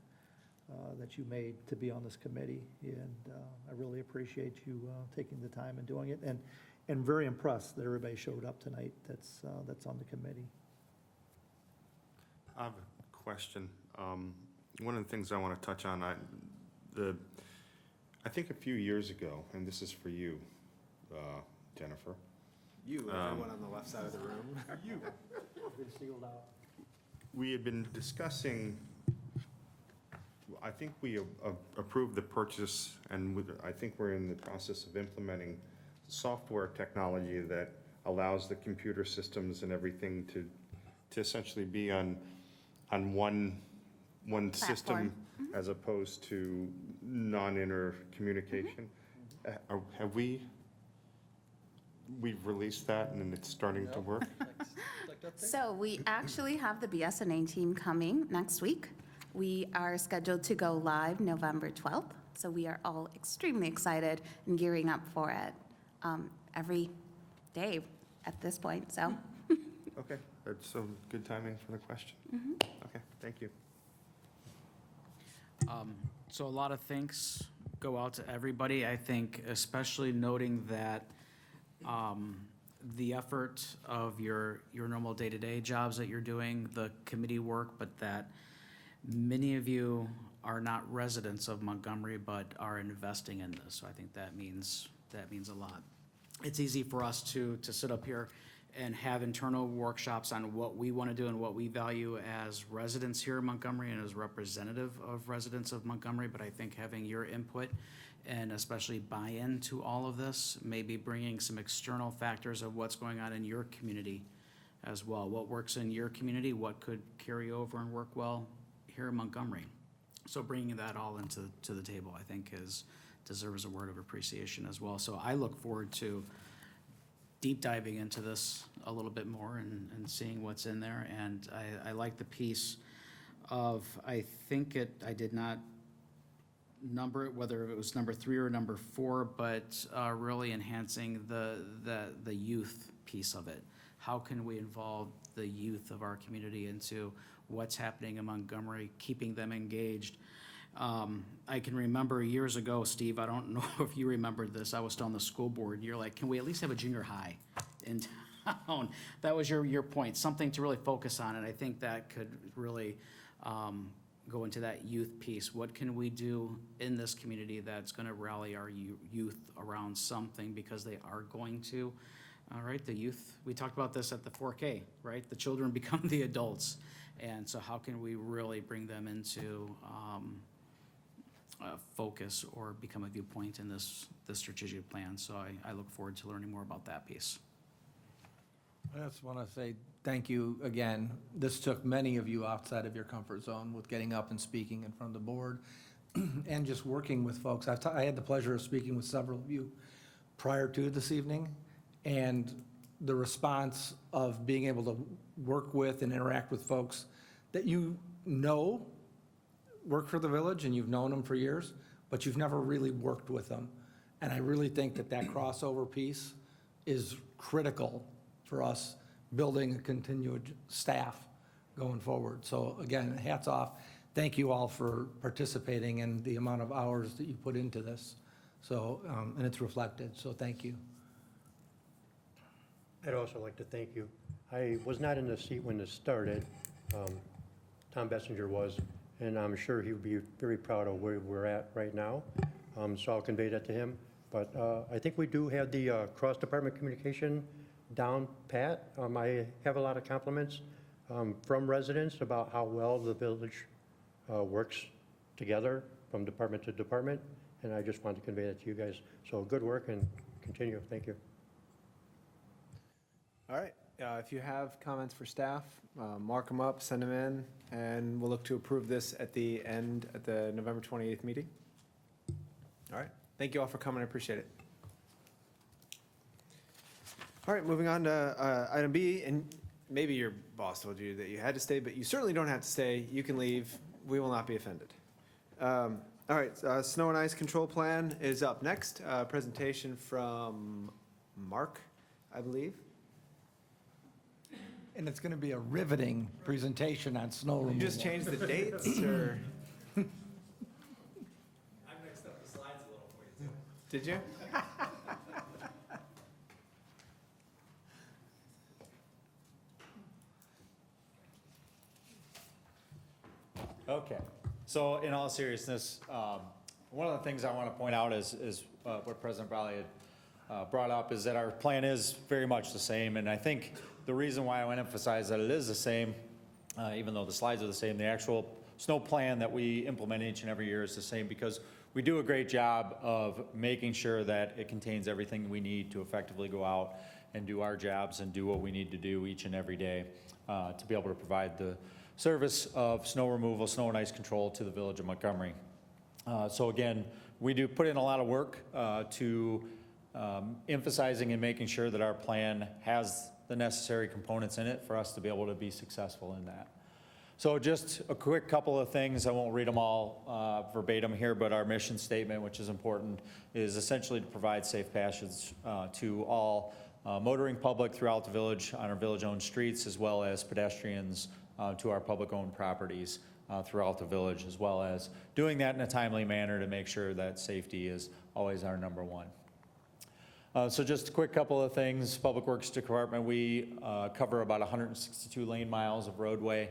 that you made to be on this committee. And I really appreciate you taking the time and doing it. And very impressed that everybody showed up tonight that's on the committee. I have a question. One of the things I want to touch on, I think a few years ago, and this is for you, Jennifer. You, everyone on the left side of the room. You. Been sealed out. We had been discussing, I think we approved the purchase, and I think we're in the process of implementing software technology that allows the computer systems and everything to essentially be on one system as opposed to non-intercommunication. Have we've released that and it's starting to work? So we actually have the BSNA team coming next week. We are scheduled to go live November 12th. So we are all extremely excited and gearing up for it every day at this point, so. Okay, that's some good timing for the question. Okay, thank you. So a lot of thanks go out to everybody. I think especially noting that the effort of your normal day-to-day jobs that you're doing, the committee work, but that many of you are not residents of Montgomery, but are investing in this. So I think that means a lot. It's easy for us to sit up here and have internal workshops on what we want to do and what we value as residents here in Montgomery and as representative of residents of Montgomery. But I think having your input and especially buy-in to all of this, maybe bringing some external factors of what's going on in your community as well. What works in your community, what could carry over and work well here in Montgomery. So bringing that all into the table, I think, deserves a word of appreciation as well. So I look forward to deep diving into this a little bit more and seeing what's in there. And I like the piece of, I did not number it, whether it was number 3 or number 4, but really enhancing the youth piece of it. How can we involve the youth of our community into what's happening in Montgomery, keeping them engaged? I can remember years ago, Steve, I don't know if you remembered this, I was still on the school board, and you're like, can we at least have a junior high in town? That was your point, something to really focus on, and I think that could really go into that youth piece. What can we do in this community that's gonna rally our youth around something, because they are going to, all right, the youth, we talked about this at the 4K, right? The children become the adults, and so how can we really bring them into focus or become a viewpoint in this strategic plan? So I look forward to learning more about that piece. I just want to say thank you again. This took many of you outside of your comfort zone with getting up and speaking in front of the board and just working with folks. I had the pleasure of speaking with several of you prior to this evening, and the response of being able to work with and interact with folks that you know work for the village and you've known them for years, but you've never really worked with them. And I really think that crossover piece is critical for us building a continued staff going forward. So again, hats off. Thank you all for participating and the amount of hours that you put into this. So, and it's reflected, so thank you. I'd also like to thank you. I was not in the seat when this started. Tom Bessinger was, and I'm sure he would be very proud of where we're at right now. So I'll convey that to him. But I think we do have the cross-department communication down pat. I have a lot of compliments from residents about how well the village works together from department to department, and I just wanted to convey that to you guys. So good work and continue. Thank you. All right, if you have comments for staff, mark them up, send them in, and we'll look to approve this at the November 28th meeting. All right, thank you all for coming, I appreciate it. All right, moving on to item B, and maybe your boss told you that you had to stay, but you certainly don't have to stay. You can leave. We will not be offended. All right, snow and ice control plan is up next. Presentation from Mark, I believe. And it's going to be a riveting presentation on snow removal. You just changed the dates, or? I mixed up the slides a little for you, too. Did you? Okay, so in all seriousness, one of the things I want to point out is what President Brawley had brought up is that our plan is very much the same, and I think the reason why I want to emphasize that it is the same, even though the slides are the same, the actual snow plan that we implement each and every year is the same, because we do a great job of making sure that it contains everything we need to effectively go out and do our jobs and do what we need to do each and every day to be able to provide the service of snow removal, snow and ice control to the village of Montgomery. So again, we do put in a lot of work to emphasizing and making sure that our plan has the necessary components in it for us to be able to be successful in that. So just a quick couple of things, I won't read them all verbatim here, but our mission statement, which is important, is essentially to provide safe passage to all motoring public throughout the village on our village-owned streets, as well as pedestrians to our public-owned properties throughout the village, as well as doing that in a timely manner to make sure that safety is always our number one. So just a quick couple of things. Public Works Department, we cover about 162 lane miles of roadway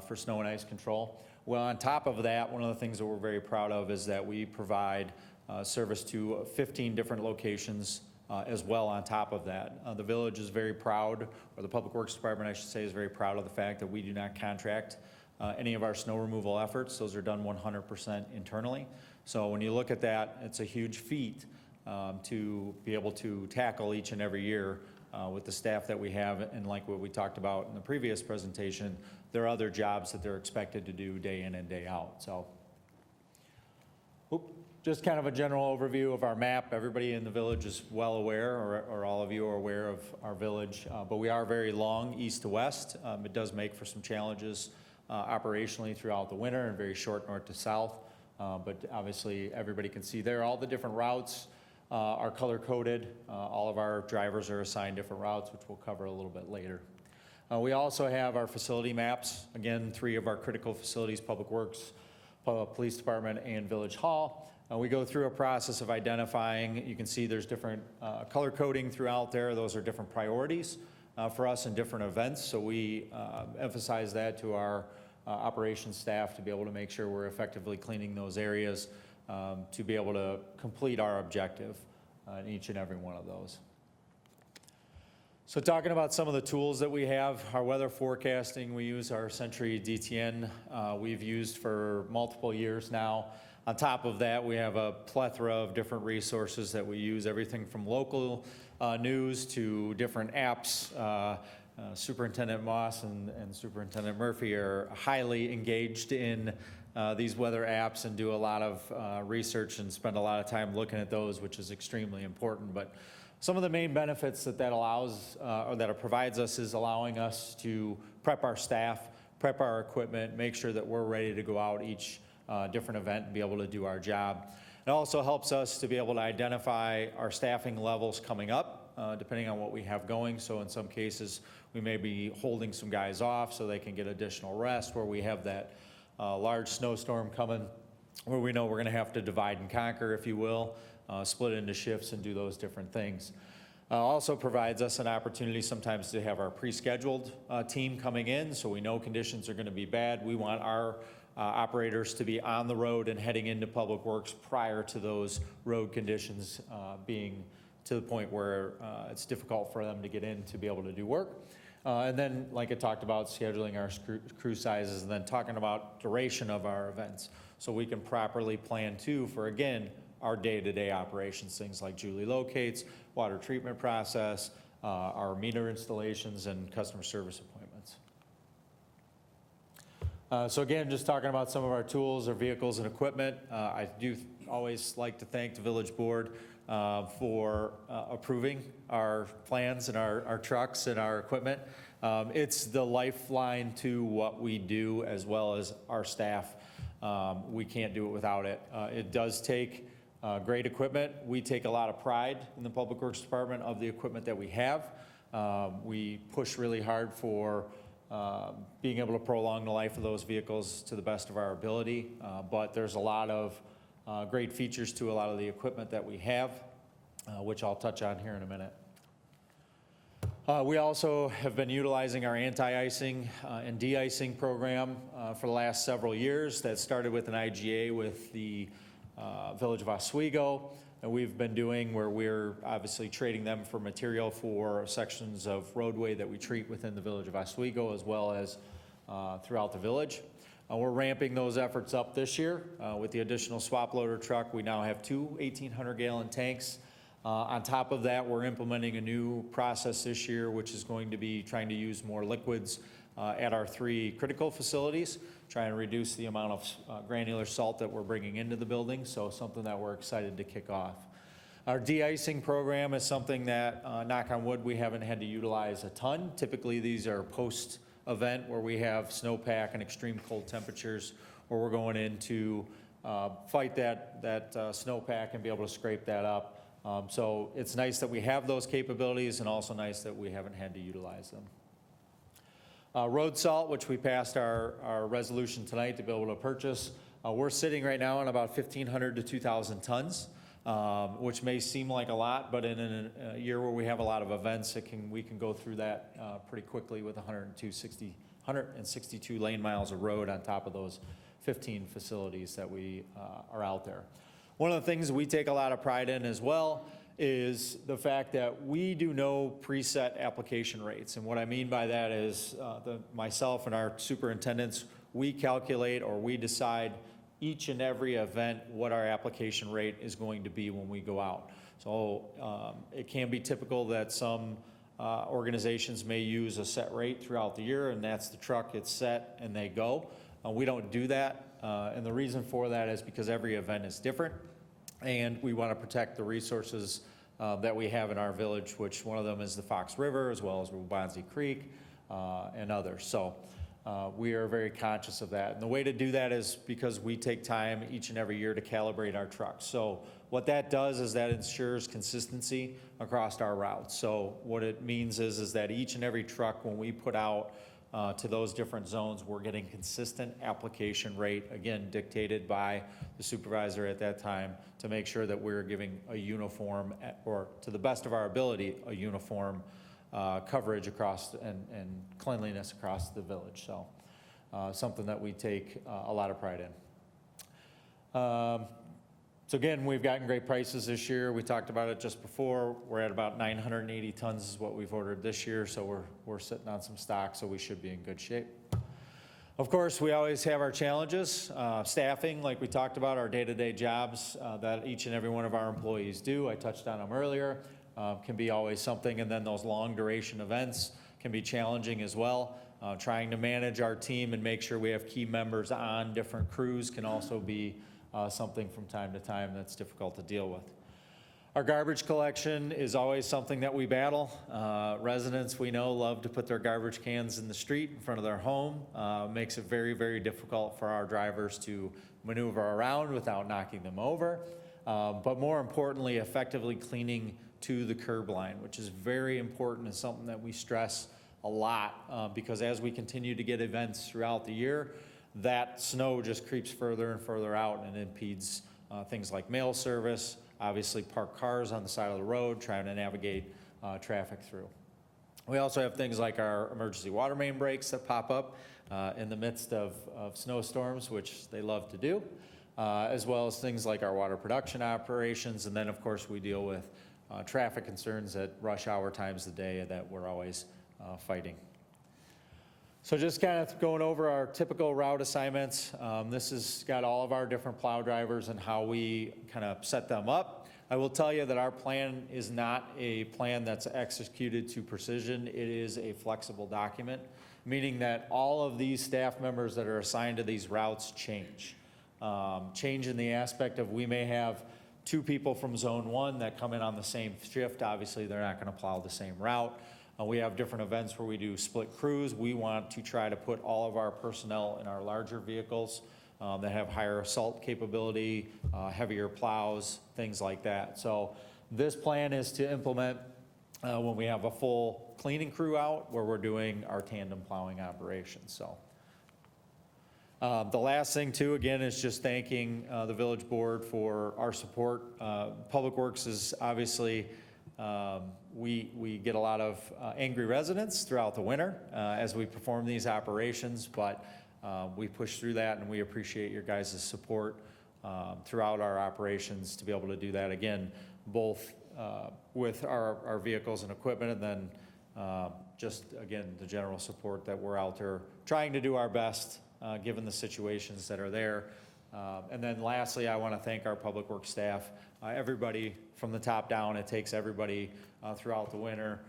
for snow and ice control. Well, on top of that, one of the things that we're very proud of is that we provide service to 15 different locations as well on top of that. The village is very proud, or the Public Works Department, I should say, is very proud of the fact that we do not contract any of our snow removal efforts. Those are done 100% internally. So when you look at that, it's a huge feat to be able to tackle each and every year with the staff that we have, and like what we talked about in the previous presentation, there are other jobs that they're expected to do day in and day out. So just kind of a general overview of our map. Everybody in the village is well aware, or all of you are aware of our village, but we are very long east to west. It does make for some challenges operationally throughout the winter, and very short north to south. But obviously everybody can see there all the different routes are color-coded. All of our drivers are assigned different routes, which we'll cover a little bit later. We also have our facility maps. Again, 3 of our critical facilities, Public Works, Police Department, and Village Hall. We go through a process of identifying. You can see there's different color coding throughout there. Those are different priorities for us in different events. So we emphasize that to our operations staff to be able to make sure we're effectively cleaning those areas to be able to complete our objective in each and every one of those. So talking about some of the tools that we have, our weather forecasting, we use our Century DTN we've used for multiple years now. On top of that, we have a plethora of different resources that we use, everything from local news to different apps. Superintendent Moss and Superintendent Murphy are highly engaged in these weather apps and do a lot of research and spend a lot of time looking at those, which is extremely important. But some of the main benefits that allows, or that it provides us, is allowing us to prep our staff, prep our equipment, make sure that we're ready to go out each different event and be able to do our job. It also helps us to be able to identify our staffing levels coming up, depending on what we have going. So in some cases, we may be holding some guys off so they can get additional rest, where we have that large snowstorm coming, where we know we're gonna have to divide and conquer, if you will, split into shifts and do those different things. Also provides us an opportunity sometimes to have our pre-scheduled team coming in, so we know conditions are gonna be bad. We want our operators to be on the road and heading into Public Works prior to those road conditions being to the point where it's difficult for them to get in to be able to do work. And then, like I talked about, scheduling our crew sizes, and then talking about duration of our events. So we can properly plan too for, again, our day-to-day operations, things like Julie Locates, water treatment process, our meter installations, and customer service appointments. So again, just talking about some of our tools, our vehicles and equipment. I do always like to thank the village board for approving our plans and our trucks and our equipment. It's the lifeline to what we do as well as our staff. We can't do it without it. It does take great equipment. We take a lot of pride in the Public Works Department of the equipment that we have. We push really hard for being able to prolong the life of those vehicles to the best of our ability. But there's a lot of great features to a lot of the equipment that we have, which I'll touch on here in a minute. We also have been utilizing our anti-icing and de-icing program for the last several years. That started with an IGA with the Village of Oswego, and we've been doing where we're obviously trading them for material for sections of roadway that we treat within the Village of Oswego as well as throughout the village. We're ramping those efforts up this year with the additional swap loader truck. We now have 2 1,800-gallon tanks. On top of that, we're implementing a new process this year, which is going to be trying to use more liquids at our 3 critical facilities, trying to reduce the amount of granular salt that we're bringing into the building, so something that we're excited to kick off. Our de-icing program is something that, knock on wood, we haven't had to utilize a ton. Typically, these are post-event where we have snowpack and extreme cold temperatures, where we're going in to fight that snowpack and be able to scrape that up. So it's nice that we have those capabilities and also nice that we haven't had to utilize them. Road salt, which we passed our resolution tonight to be able to purchase. We're sitting right now on about 1,500 to 2,000 tons, which may seem like a lot, but in a year where we have a lot of events, we can go through that pretty quickly with 162 lane miles of road on top of those 15 facilities that we are out there. One of the things we take a lot of pride in as well is the fact that we do no preset application rates. And what I mean by that is myself and our superintendents, we calculate or we decide each and every event what our application rate is going to be when we go out. So it can be typical that some organizations may use a set rate throughout the year, and that's the truck, it's set, and they go. We don't do that, and the reason for that is because every event is different. And we want to protect the resources that we have in our village, which one of them is the Fox River, as well as Waubonsie Creek, and others. So we are very conscious of that. And the way to do that is because we take time each and every year to calibrate our trucks. So what that does is that ensures consistency across our routes. So what it means is that each and every truck, when we put out to those different zones, we're getting consistent application rate, again, dictated by the supervisor at that time, to make sure that we're giving a uniform, or to the best of our ability, a uniform coverage across and cleanliness across the village. So something that we take a lot of pride in. So again, we've gotten great prices this year. We talked about it just before. We're at about 980 tons is what we've ordered this year, so we're sitting on some stock, so we should be in good shape. Of course, we always have our challenges. Staffing, like we talked about, our day-to-day jobs that each and every one of our employees do. I touched on them earlier. Can be always something, and then those long duration events can be challenging as well. Trying to manage our team and make sure we have key members on different crews can also be something from time to time that's difficult to deal with. Our garbage collection is always something that we battle. Residents, we know, love to put their garbage cans in the street in front of their home. Makes it very, very difficult for our drivers to maneuver around without knocking them over. But more importantly, effectively cleaning to the curb line, which is very important and something that we stress a lot because as we continue to get events throughout the year, that snow just creeps further and further out and impedes things like mail service, obviously parked cars on the side of the road, trying to navigate traffic through. We also have things like our emergency water main breaks that pop up in the midst of snowstorms, which they love to do, as well as things like our water production operations. And then, of course, we deal with traffic concerns at rush hour times of the day that we're always fighting So just kind of going over our typical route assignments. This has got all of our different plow drivers and how we kind of set them up. I will tell you that our plan is not a plan that's executed to precision. It is a flexible document, meaning that all of these staff members that are assigned to these routes change. Change in the aspect of we may have 2 people from Zone 1 that come in on the same shift. Obviously, they're not going to plow the same route. We have different events where we do split crews. We want to try to put all of our personnel in our larger vehicles that have higher assault capability, heavier plows, things like that. So this plan is to implement when we have a full cleaning crew out where we're doing our tandem plowing operations. So the last thing too, again, is just thanking the village board for our support. Public Works is obviously, we get a lot of angry residents throughout the winter as we perform these operations, but we push through that, and we appreciate your guys' support throughout our operations to be able to do that again, both with our vehicles and equipment, and then just, again, the general support that we're out there trying to do our best given the situations that are there. And then lastly, I want to thank our Public Works staff, everybody from the top down. It takes everybody throughout the winter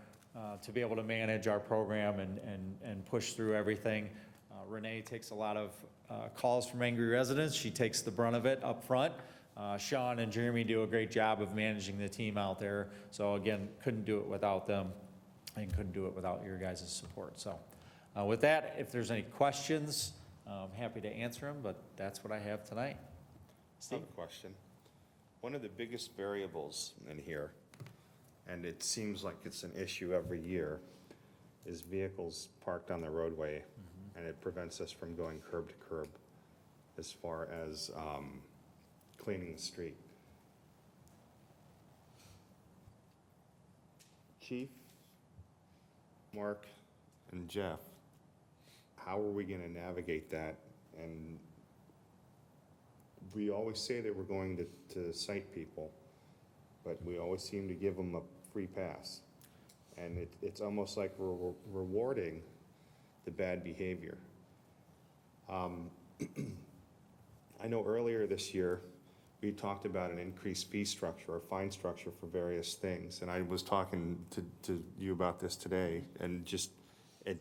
to be able to manage our program and push through everything. Renee takes a lot of calls from angry residents. She takes the brunt of it up front. Sean and Jeremy do a great job of managing the team out there. So again, couldn't do it without them and couldn't do it without your guys' support. So with that, if there's any questions, I'm happy to answer them, but that's what I have tonight. I have a question. One of the biggest variables in here, and it seems like it's an issue every year, is vehicles parked on the roadway, and it prevents us from going curb to curb as far as cleaning the street. Chief, Mark, and Jeff, how are we going to navigate that? And we always say that we're going to cite people, but we always seem to give them a free pass. And it's almost like we're rewarding the bad behavior. I know earlier this year, we talked about an increased fee structure or fine structure for various things. And I was talking to you about this today, and just, it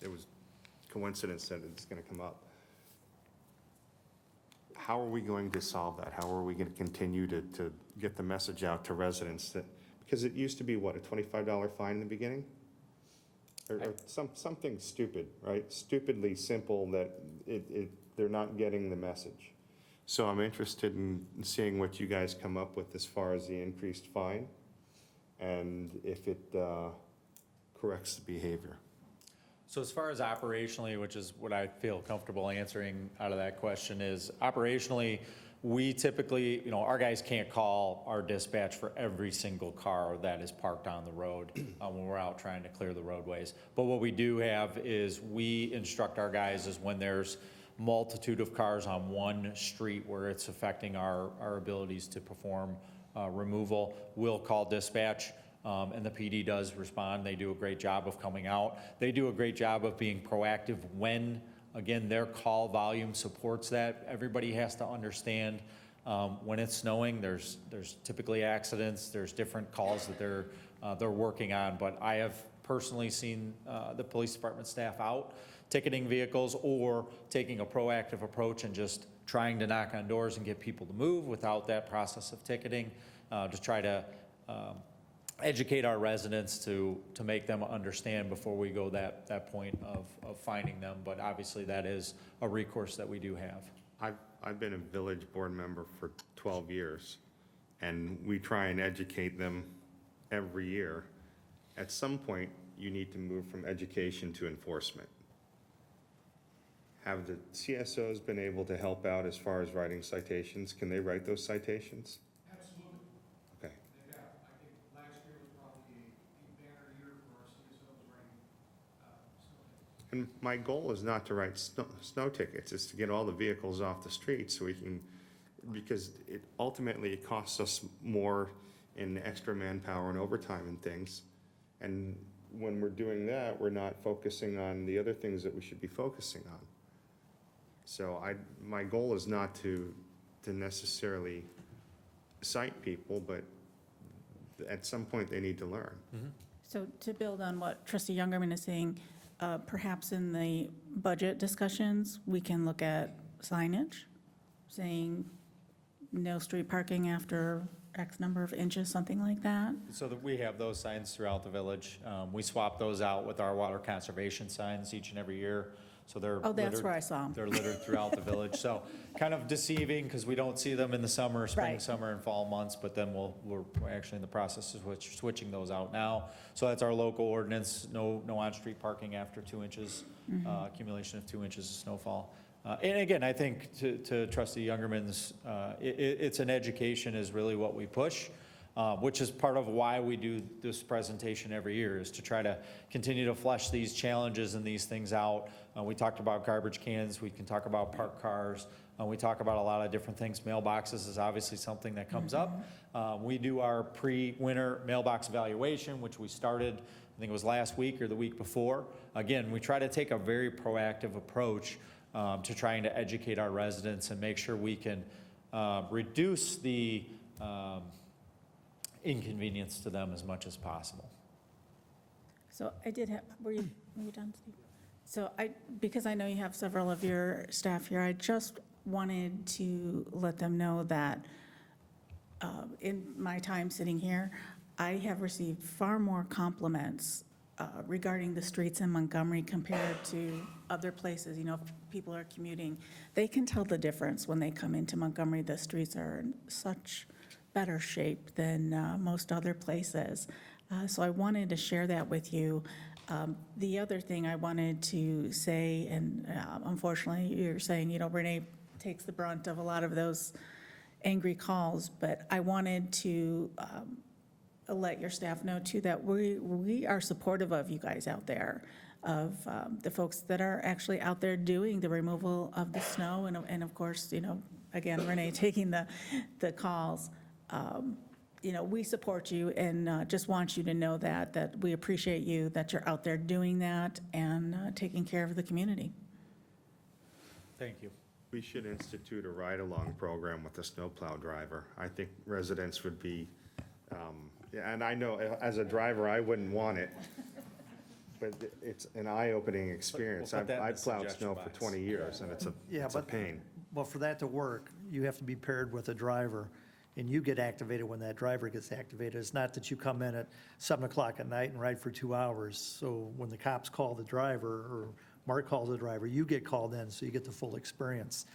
was coincidence that it's going to come up. How are we going to solve that? How are we going to continue to get the message out to residents that, because it used to be what, a $25 fine in the beginning? Or something stupid, right? Stupidly simple that they're not getting the message. So I'm interested in seeing what you guys come up with as far as the increased fine and if it corrects the behavior. So as far as operationally, which is what I feel comfortable answering out of that question, is operationally, we typically, our guys can't call our dispatch for every single car that is parked on the road when we're out trying to clear the roadways. But what we do have is we instruct our guys is when there's multitude of cars on one street where it's affecting our abilities to perform removal, we'll call dispatch. And the PD does respond. They do a great job of coming out. They do a great job of being proactive when, again, their call volume supports that. Everybody has to understand when it's snowing, there's typically accidents. There's different calls that they're working on. But I have personally seen the police department staff out ticketing vehicles or taking a proactive approach and just trying to knock on doors and get people to move without that process of ticketing to try to educate our residents to make them understand before we go that point of finding them. But obviously that is a recourse that we do have. I've been a village board member for 12 years, and we try and educate them every year. At some point, you need to move from education to enforcement. Have the CSOs been able to help out as far as writing citations? Can they write those citations? Okay. And my goal is not to write snow tickets, it's to get all the vehicles off the street so we can, because ultimately it costs us more in extra manpower and overtime and things. And when we're doing that, we're not focusing on the other things that we should be focusing on. So my goal is not to necessarily cite people, but at some point they need to learn. So to build on what Trustee Youngerman is saying, perhaps in the budget discussions, we can look at signage, saying no street parking after X number of inches, something like that. So that we have those signs throughout the village. We swap those out with our water conservation signs each and every year. So they're Oh, that's littered- where I saw them. They're littered throughout the village. So kind of deceiving because we don't see them in the summer, spring, Right. summer, and fall months. But then we're actually in the process of switching those out now. So that's our local ordinance, no on-street parking after 2 inches, accumulation of 2 inches of snowfall. And again, I think to Trustee Youngerman's, it's an education is really what we push, which is part of why we do this presentation every year, is to try to continue to flesh these challenges and these things out. We talked about garbage cans, we can talk about parked cars, we talk about a lot of different things. Mailboxes is obviously something that comes up. We do our pre-winter mailbox evaluation, which we started, I think it was last week or the week before. Again, we try to take a very proactive approach to trying to educate our residents and make sure we can reduce the inconvenience to them as much as possible. So I did have, were you done, Steve? So because I know you have several of your staff here, I just wanted to let them know that in my time sitting here, I have received far more compliments regarding the streets in Montgomery compared to other places. You know, if people are commuting, they can tell the difference when they come into Montgomery. The streets are in such better shape than most other places. So I wanted to share that with you. The other thing I wanted to say, and unfortunately, you're saying, you know, Renee takes the brunt of a lot of those angry calls, but I wanted to let your staff know too that we are supportive of you guys out there, of the folks that are actually out there doing the removal of the snow, and of course, you know, again, Renee taking the calls. You know, we support you and just want you to know that we appreciate you, that you're out there doing that and taking care of the community. Thank you. We should institute a ride-along program with the snowplow driver. I think residents would be, yeah, and I know as a driver, I wouldn't want it, but it's an eye-opening experience. We'll put that in I've the plowed suggestion snow for box. 20 years, and it's a pain. Well, for that to work, you have to be paired with a driver, and you get activated when that driver gets activated. It's not that you come in at 7 o'clock at night and ride for 2 hours. So when the cops call the driver, or Mark calls the driver, you get called in, so you get the full experience.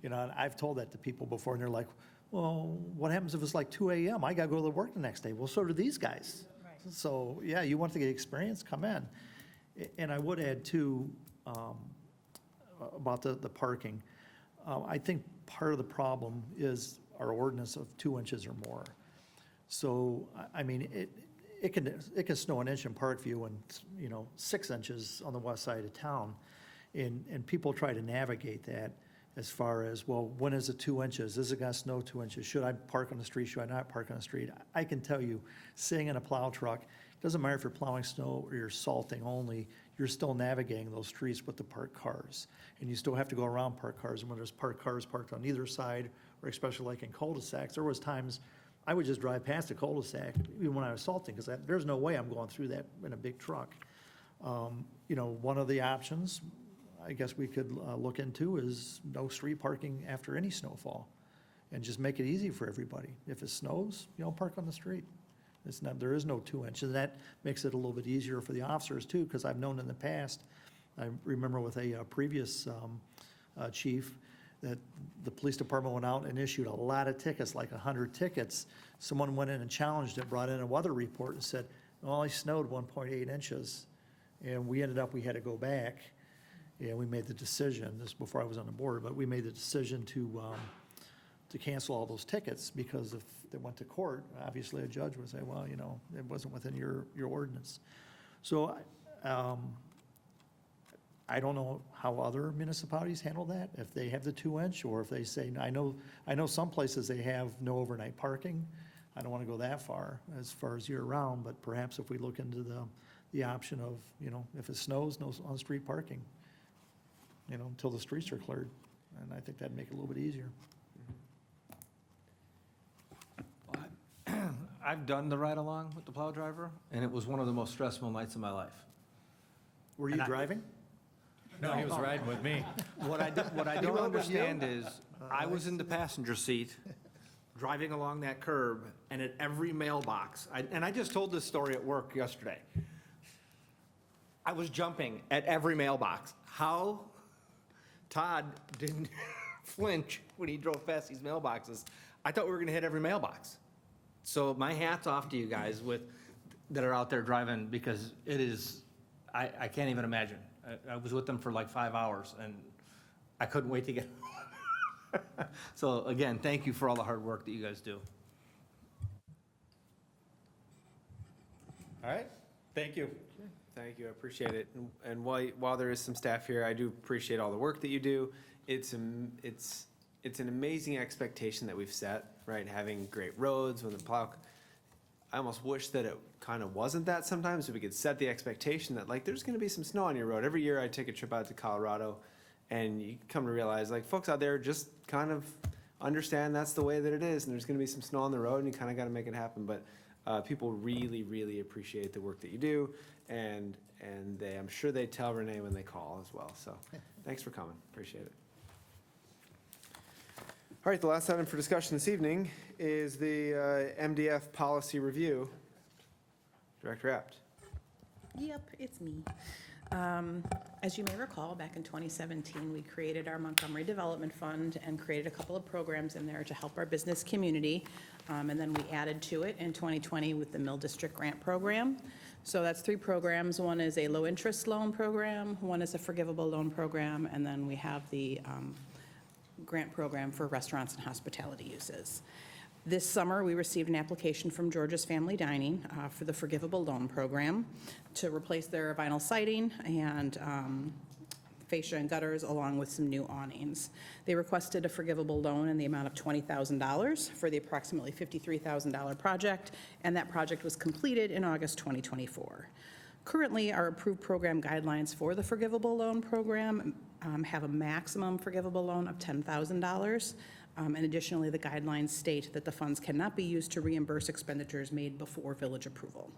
You know, and I've told that to people before, and they're like, well, what happens if it's like 2 a.m.? I got to go to work the next day. Well, so do these guys. Right. So, yeah, you want to get experience, come in. And I would add, too, about the parking. I think part of the problem is our ordinance of 2 inches or more. So, I mean, it can snow an inch in Parkview and, you know, 6 inches on the west side of town. And people try to navigate that as far as, well, when is it 2 inches? Is it going to snow 2 inches? Should I park on the street? Should I not park on the street? I can tell you, sitting in a plow truck, it doesn't matter if you're plowing snow or you're salting only, you're still navigating those streets with the parked cars. And you still have to go around parked cars. And when there's parked cars parked on either side, or especially like in cul-de-sacs, there was times I would just drive past a cul-de-sac, even when I was salting, because there's no way I'm going through that in a big truck. You know, one of the options, I guess we could look into is no street parking after any snowfall, and just make it easy for everybody. If it snows, you know, park on the street. It's not, there is no 2 inches, and that makes it a little bit easier for the officers too, because I've known in the past, I remember with a previous chief, that the police department went out and issued a lot of tickets, like 100 tickets. Someone went in and challenged it, brought in a weather report and said, well, it snowed 1.8 inches. And we ended up, we had to go back, and we made the decision, this is before I was on the board, but we made the decision to cancel all those tickets, because if they went to court, obviously a judge would say, well, you know, it wasn't within your ordinance. So I don't know how other municipalities handle that, if they have the 2 inch, or if they say, I know some places they have no overnight parking. I don't want to go that far as year round, but perhaps if we look into the option of, if it snows, no on-street parking, until the streets are cleared. And I think that'd make it a little bit easier. I've done the ride-along with the plow driver, and it was one of the most stressful nights of my life. Were you driving? No, he was riding with me. What I don't rode with you? understand is, I was in the passenger seat, driving along that curb, and at every mailbox, and I just told this story at work yesterday. I was jumping at every mailbox. How Todd didn't flinch when he drove past these mailboxes, I thought we were gonna hit every mailbox. So my hat's off to you guys that are out there driving, because it is, I can't even imagine. I was with them for like 5 hours, and I couldn't wait to get. So again, thank you for all the hard work that you guys do. All right, thank you. Thank you, I appreciate it. And while there is some staff here, I do appreciate all the work that you do. It's an amazing expectation that we've set, right? Having great roads when the plow, I almost wish that it kind of wasn't that sometimes, so we could set the expectation that like, there's gonna be some snow on your road. Every year I take a trip out to Colorado, and you come to realize, like, folks out there just kind of understand that's the way that it is, and there's gonna be some snow on the road, and you kind of gotta make it happen. But people really, really appreciate the work that you do, and I'm sure they tell Renee when they call as well. So thanks for coming, appreciate it. All right, the last item for discussion this evening is the MDF policy review. Director Apt. Yep, it's me. As you may recall, back in 2017, we created our Montgomery Development Fund and created a couple of programs in there to help our business community. And then we added to it in 2020 with the Mill District Grant Program. So that's 3 programs. One is a low-interest loan program, one is a forgivable loan program, and then we have the grant program for restaurants and hospitality uses. This summer, we received an application from George's Family Dining for the forgivable loan program to replace their vinyl siding and fascia and gutters, along with some new awnings. They requested a forgivable loan in the amount of $20,000 for the approximately $53,000 project, and that project was completed in August 2024. Currently, our approved program guidelines for the forgivable loan program have a maximum forgivable loan of $10,000. And additionally, the guidelines state that the funds cannot be used to reimburse expenditures made before village approval.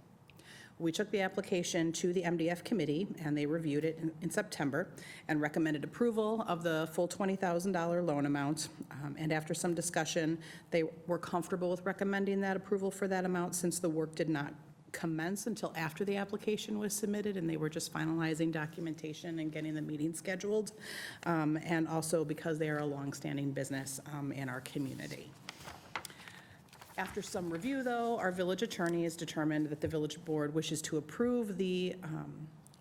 We took the application to the MDF committee, and they reviewed it in September and recommended approval of the full $20,000 loan amount. And after some discussion, they were comfortable with recommending that approval for that amount, since the work did not commence until after the application was submitted, and they were just finalizing documentation and getting the meeting scheduled, and also because they are a longstanding business in our community. After some review, though, our village attorney has determined that the village board wishes to approve the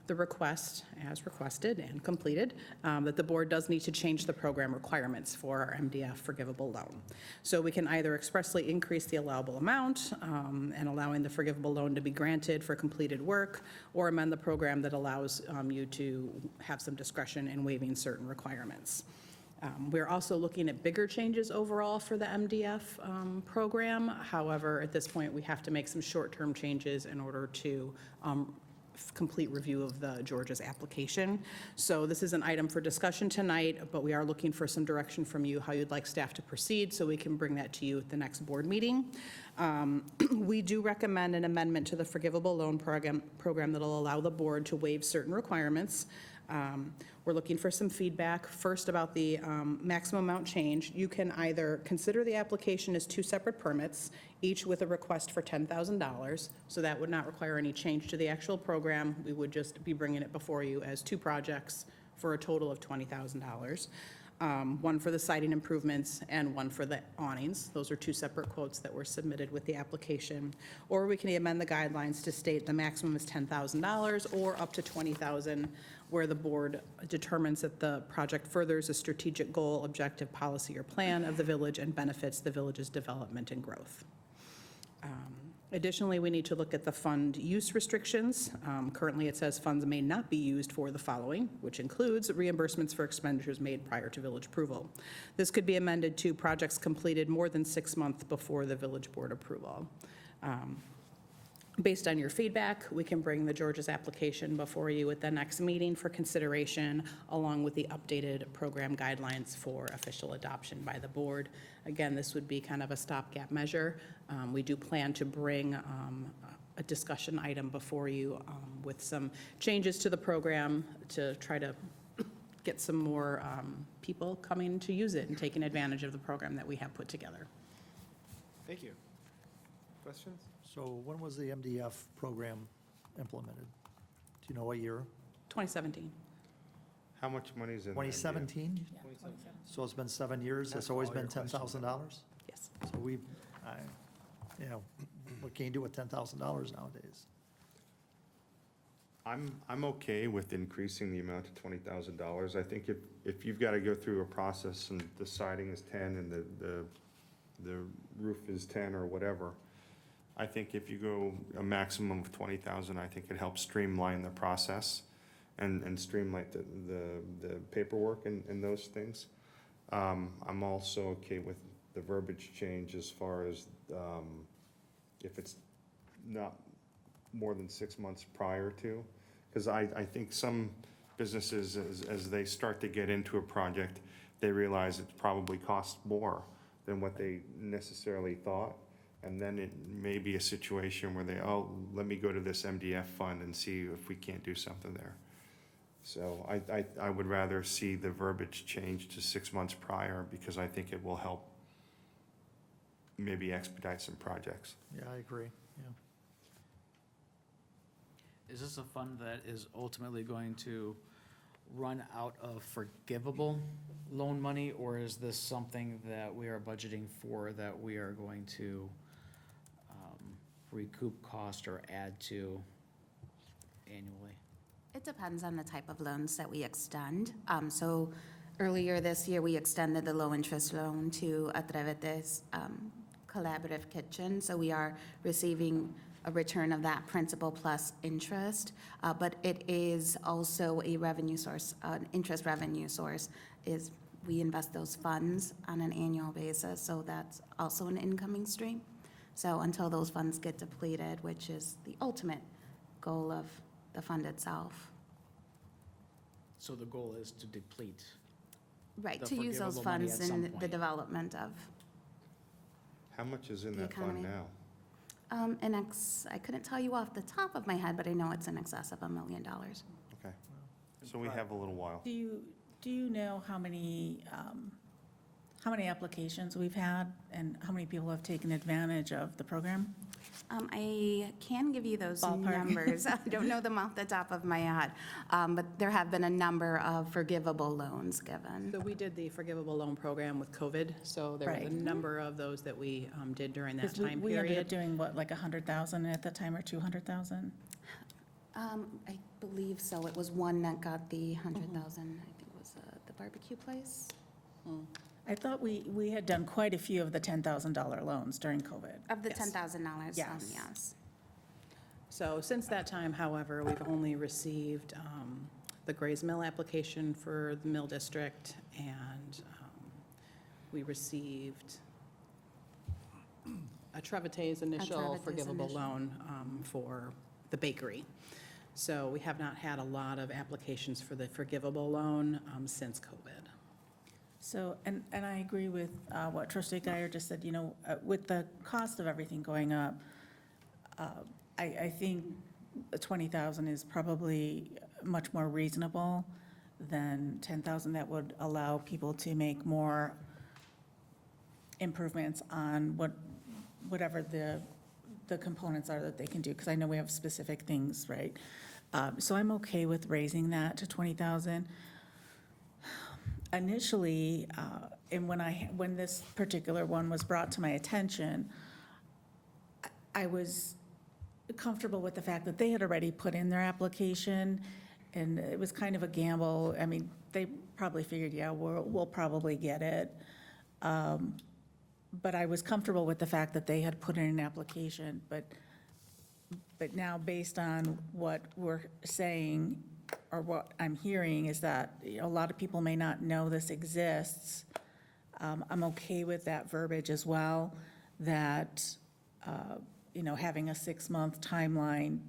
request as requested and completed, that the board does need to change the program requirements for our MDF forgivable loan. So we can either expressly increase the allowable amount and allowing the forgivable loan to be granted for completed work, or amend the program that allows you to have some discretion in waiving certain requirements. We're also looking at bigger changes overall for the MDF program. However, at this point, we have to make some short-term changes in order to complete review of the George's application. So this is an item for discussion tonight, but we are looking for some direction from you, how you'd like staff to proceed, so we can bring that to you at the next board meeting. We do recommend an amendment to the forgivable loan program that'll allow the board to waive certain requirements. We're looking for some feedback, first about the maximum amount change. You can either consider the application as 2 separate permits, each with a request for $10,000, so that would not require any change to the actual program. We would just be bringing it before you as 2 projects for a total of $20,000. One for the siding improvements and one for the awnings. Those are 2 separate quotes that were submitted with the application. Or we can amend the guidelines to state the maximum is $10,000 or up to $20,000, where the board determines that the project furthers a strategic goal, objective, policy, or plan of the village and benefits the village's development and growth. Additionally, we need to look at the fund use restrictions. Currently, it says funds may not be used for the following, which includes reimbursements for expenditures made prior to village approval. This could be amended to projects completed more than 6 months before the village board approval. Based on your feedback, we can bring the Georges application before you at the next meeting for consideration, along with the updated program guidelines for official adoption by the board. Again, this would be kind of a stopgap measure. We do plan to bring a discussion item before you with some changes to the program to try to get some more people coming to use it and taking advantage of the program that we have put together. Thank you. Questions? So when was the MDF program implemented? Do you know what year? 2017. How much money is in there? 2017? So it's been 7 years, it's always been $10,000? Yes. So we, what can you do with $10,000 nowadays? I'm okay with increasing the amount to $20,000. I think if you've got to go through a process and the siding is 10 and the roof is 10 or whatever, I think if you go a maximum of 20,000, I think it helps streamline the process and streamline the paperwork and those things. I'm also okay with the verbiage change as far as if it's not more than 6 months prior to, because I think some businesses, as they start to get into a project, they realize it probably costs more than what they necessarily thought. And then it may be a situation where let me go to this MDF fund and see if we can't do something there. So I would rather see the verbiage change to 6 months prior, because I think it will help maybe expedite some projects. Yeah, I agree, yeah. Is this a fund that is ultimately going to run out of forgivable loan money, or is this something that we are budgeting for that we are going to recoup cost or add to annually? It depends on the type of loans that we extend. So earlier this year, we extended the low-interest loan to Atrevete's Collaborative Kitchen. So we are receiving a return of that principal plus interest. But it is also a revenue source, an interest revenue source, is we invest those funds on an annual basis. So that's also an incoming stream. So until those funds get depleted, which is the ultimate goal of the fund itself. So the goal is to deplete. Right, the to use those forgivable money funds at some in the point. development of How much is in the that fund economy. now? I couldn't tell you off the top of my head, but I know it's in excess of $1 million. Okay, so we have a little while. Do you know how many applications we've had and how many people have taken advantage of the program? I can give you those Ballpark. numbers. I don't know them off the top of my head, but there have been a number of forgivable loans given. So we did the forgivable loan program with COVID, so there was a Right. number of those that we did during that 'Cause time we ended up period. doing, what, like 100,000 at the time, or 200,000? I believe so. It was one that got the 100,000, I think it was the barbecue place. I thought we had done quite a few of the $10,000 loans during COVID. Of the Yes. $10,000, Yes. yes. So since that time, however, we've only received the Grays Mill application for the Mill District, and we received Atrevete's initial Atrevete's forgivable initial. loan for the bakery. So we have not had a lot of applications for the forgivable loan since COVID. So, and I agree with what Trustee Guyer just said, with the cost of everything going up, I think 20,000 is probably much more reasonable than 10,000. That would allow people to make more improvements on whatever the components are that they can do, because I know we have specific things, right? So I'm okay with raising that to 20,000. Initially, and when this particular one was brought to my attention, I was comfortable with the fact that they had already put in their application, and it was kind of a gamble. I mean, they probably figured, yeah, we'll probably get it. But I was comfortable with the fact that they had put in an application. But now, based on what we're saying, or what I'm hearing, is that a lot of people may not know this exists. I'm okay with that verbiage as well, that having a 6-month timeline.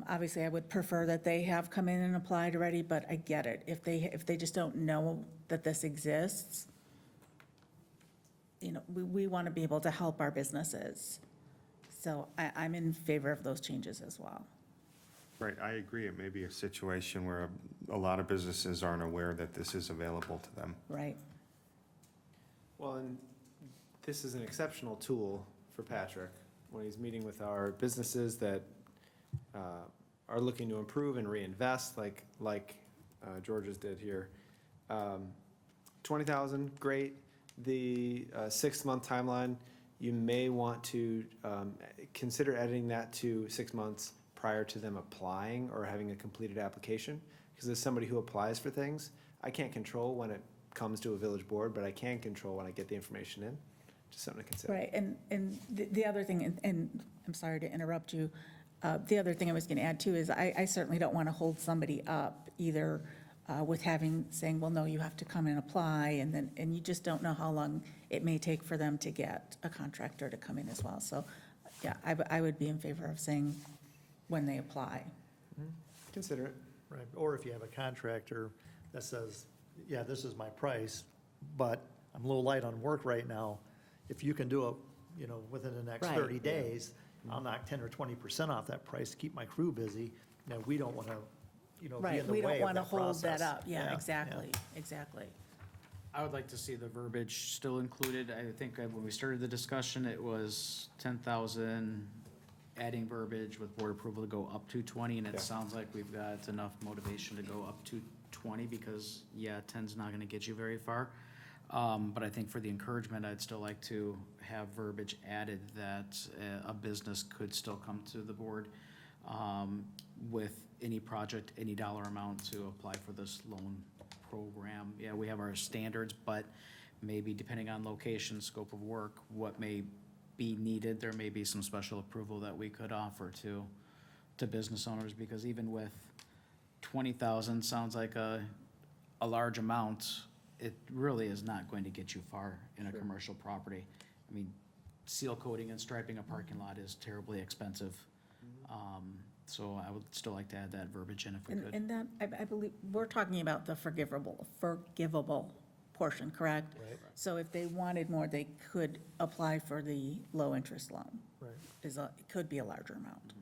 Obviously, I would prefer that they have come in and applied already, but I get it. If they just don't know that this exists, we want to be able to help our businesses. So I'm in favor of those changes as well. Right, I agree. It may be a situation where a lot of businesses aren't aware that this is available to them. Right. Well, and this is an exceptional tool for Patrick when he's meeting with our businesses that are looking to improve and reinvest, like George's did here. 20,000, great. The 6-month timeline, you may want to consider editing that to 6 months prior to them applying or having a completed application. Because as somebody who applies for things, I can't control when it comes to a village board, but I can control when I get the information in. Just something to consider. Right, and the other thing, and I'm sorry to interrupt you, the other thing I was going to add too is I certainly don't want to hold somebody up either with saying, well, no, you have to come and apply, and you just don't know how long it may take for them to get a contractor to come in as well. So, yeah, I would be in favor of saying when they apply. Consider it. Right, or if you have a contractor that says, yeah, this is my price, but I'm a little light on work right now. If you can do it, within the next Right. 30 days, I'll knock 10 or 20% off that price to keep my crew busy. Now, we don't want to, be in Right, the we way don't of want to that hold that process. up. Yeah, Yeah, exactly, exactly. I would like to see the verbiage still included. I think when we started the discussion, it was 10,000, adding verbiage with board approval to go up to 20, and it sounds like we've got enough motivation to go up to 20, because, 10's not gonna get you very far. But I think for the encouragement, I'd still like to have verbiage added that a business could still come to the board with any project, any dollar amount to apply for this loan program. Yeah, we have our standards, but maybe depending on location, scope of work, what may be needed, there may be some special approval that we could offer to business owners, because even with 20,000 sounds like a large amount, it really is not going to get you far in a commercial property. I mean, seal coating and striping a parking lot is terribly expensive. So I would still like to add that verbiage in if we could. And that, I believe, we're talking about the forgivable portion, correct? Right. So if they wanted more, they could apply for the low-interest loan. Right. It could be a larger amount.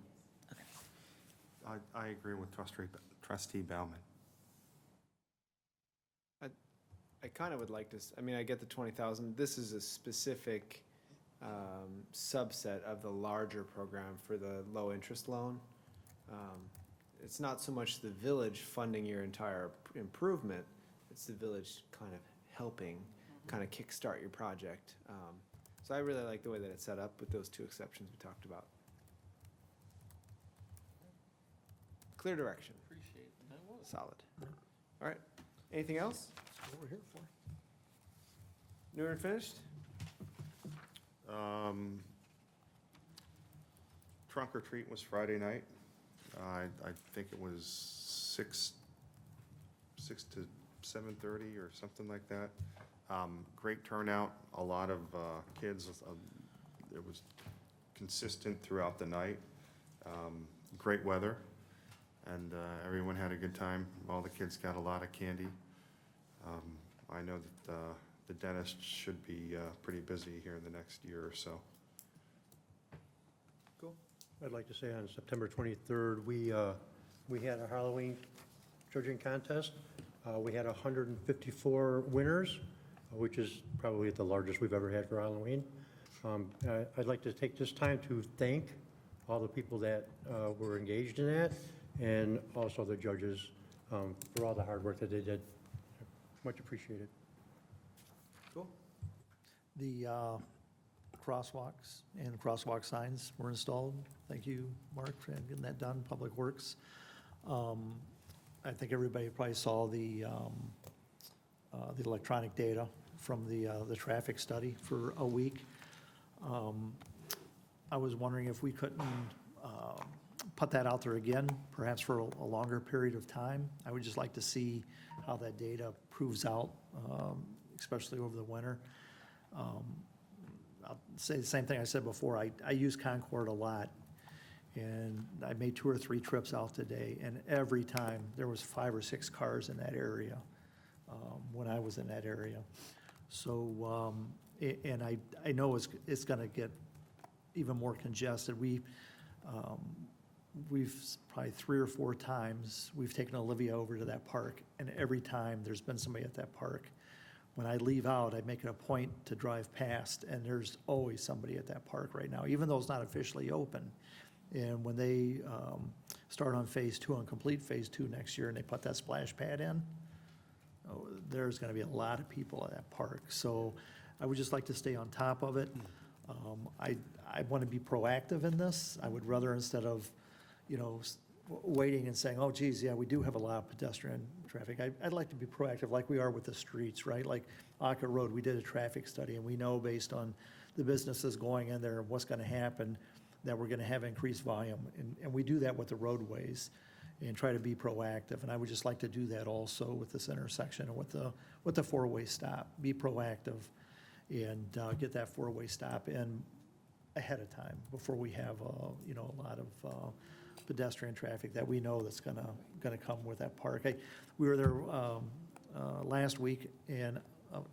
Okay. I agree with Trustee Bauman. I kind of would like to, I get the 20,000. This is a specific subset of the larger program for the low-interest loan. It's not so much the village funding your entire improvement, it's the village kind of helping, kind of kickstart your project. So I really like the way that it's set up with those two exceptions we talked about. Clear direction. Appreciate that. Solid. All right, anything else? That's what we're here for. New and finished? Trunk or treat was Friday night. I think it was 6 to 7:30 or something like that. Great turnout, a lot of kids. It was consistent throughout the night. Great weather, and everyone had a good time. All the kids got a lot of candy. I know that the dentist should be pretty busy here in the next year or so. Cool. I'd like to say on September 23rd, we had a Halloween children contest. We had 154 winners, which is probably the largest we've ever had for Halloween. I'd like to take this time to thank all the people that were engaged in that, and also the judges for all the hard work that they did. Much appreciated. Cool. The crosswalks and crosswalk signs were installed. Thank you, Mark, for getting that done, Public Works. I think everybody probably saw the electronic data from the traffic study for a week. I was wondering if we couldn't put that out there again, perhaps for a longer period of time. I would just like to see how that data proves out, especially over the winter. I'll say the same thing I said before. I use Concord a lot. And I made 2 or 3 trips out today, and every time there was 5 or 6 cars in that area when I was in that area. So, and I know it's going to get even more congested. We've probably 3 or 4 times, we've taken Olivia over to that park, and every time there's been somebody at that park. When I leave out, I make it a point to drive past, and there's always somebody at that park right now, even though it's not officially open. And when they start on Phase 2 and complete Phase 2 next year, and they put that splash pad in, there's going to be a lot of people at that park. So I would just like to stay on top of it. I want to be proactive in this. I would rather, instead of, waiting and saying, oh geez, yeah, we do have a lot of pedestrian traffic. I'd like to be proactive like we are with the streets, right? Like Ocker Road, we did a traffic study, and we know based on the businesses going in there and what's going to happen, that we're going to have increased volume. And we do that with the roadways and try to be proactive. And I would just like to do that also with this intersection and with the 4-way stop. Be proactive and get that 4-way stop in ahead of time before we have, a lot of pedestrian traffic that we know that's going to come with that park. We were there last week, and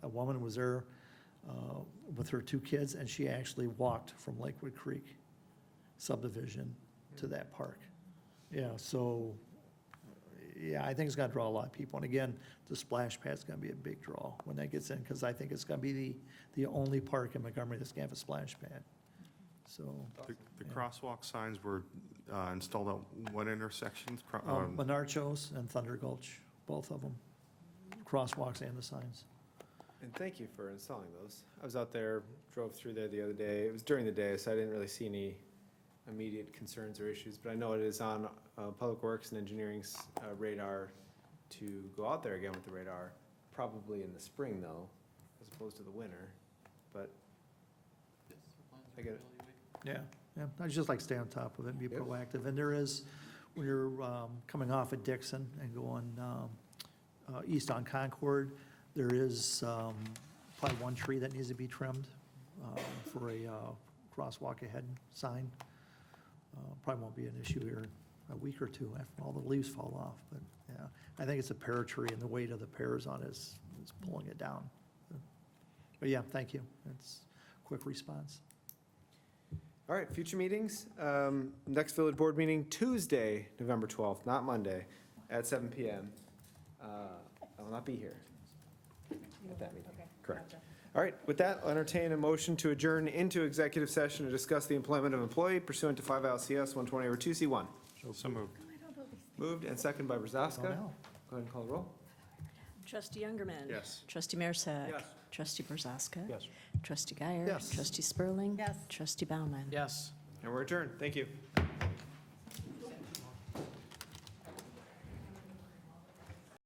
a woman was there with her 2 kids, and she actually walked from Lakewood Creek subdivision to that park. Yeah, so, yeah, I think it's gonna draw a lot of people. And again, the splash pad's gonna be a big draw when that gets in, because I think it's gonna be the only park in Montgomery that's gonna have a splash pad. So. The crosswalk signs were installed at what intersections? Monarchos and Thunder Gulch, both of them, crosswalks and the signs. And thank you for installing those. I was out there, drove through there the other day. It was during the day, so I didn't really see any immediate concerns or issues, but I know it is on Public Works and Engineering's radar to go out there again with the radar, probably in the spring though, as opposed to the winter, but I get it. Yeah, I'd just like to stay on top of it and be proactive. And there is, when you're coming off of Dixon and going east on Concord, there is probably 1 tree that needs to be trimmed for a crosswalk ahead sign. Probably won't be an issue here in a week or 2 after all the leaves fall off, but yeah, I think it's a pear tree, and the weight of the pears on it is pulling it down. But yeah, thank you. It's a quick response. All right, future meetings. Next village board meeting, Tuesday, November 12th, not Monday, at 7 PM. I will not be here at that meeting. Correct. All right, with that, I'll entertain a motion to adjourn into executive session to discuss the employment of employee pursuant to 5 LCS 120/2C1. So moved. Moved and seconded by Brzezowska. Go ahead and call the roll. Trustee Youngerman. Yes. Trustee Marisak. Yes. Trustee Brzezowska. Yes. Trustee Guyer. Yes. Trustee Spurling. Yes. Trustee Bauman. Yes. And we're adjourned. Thank you.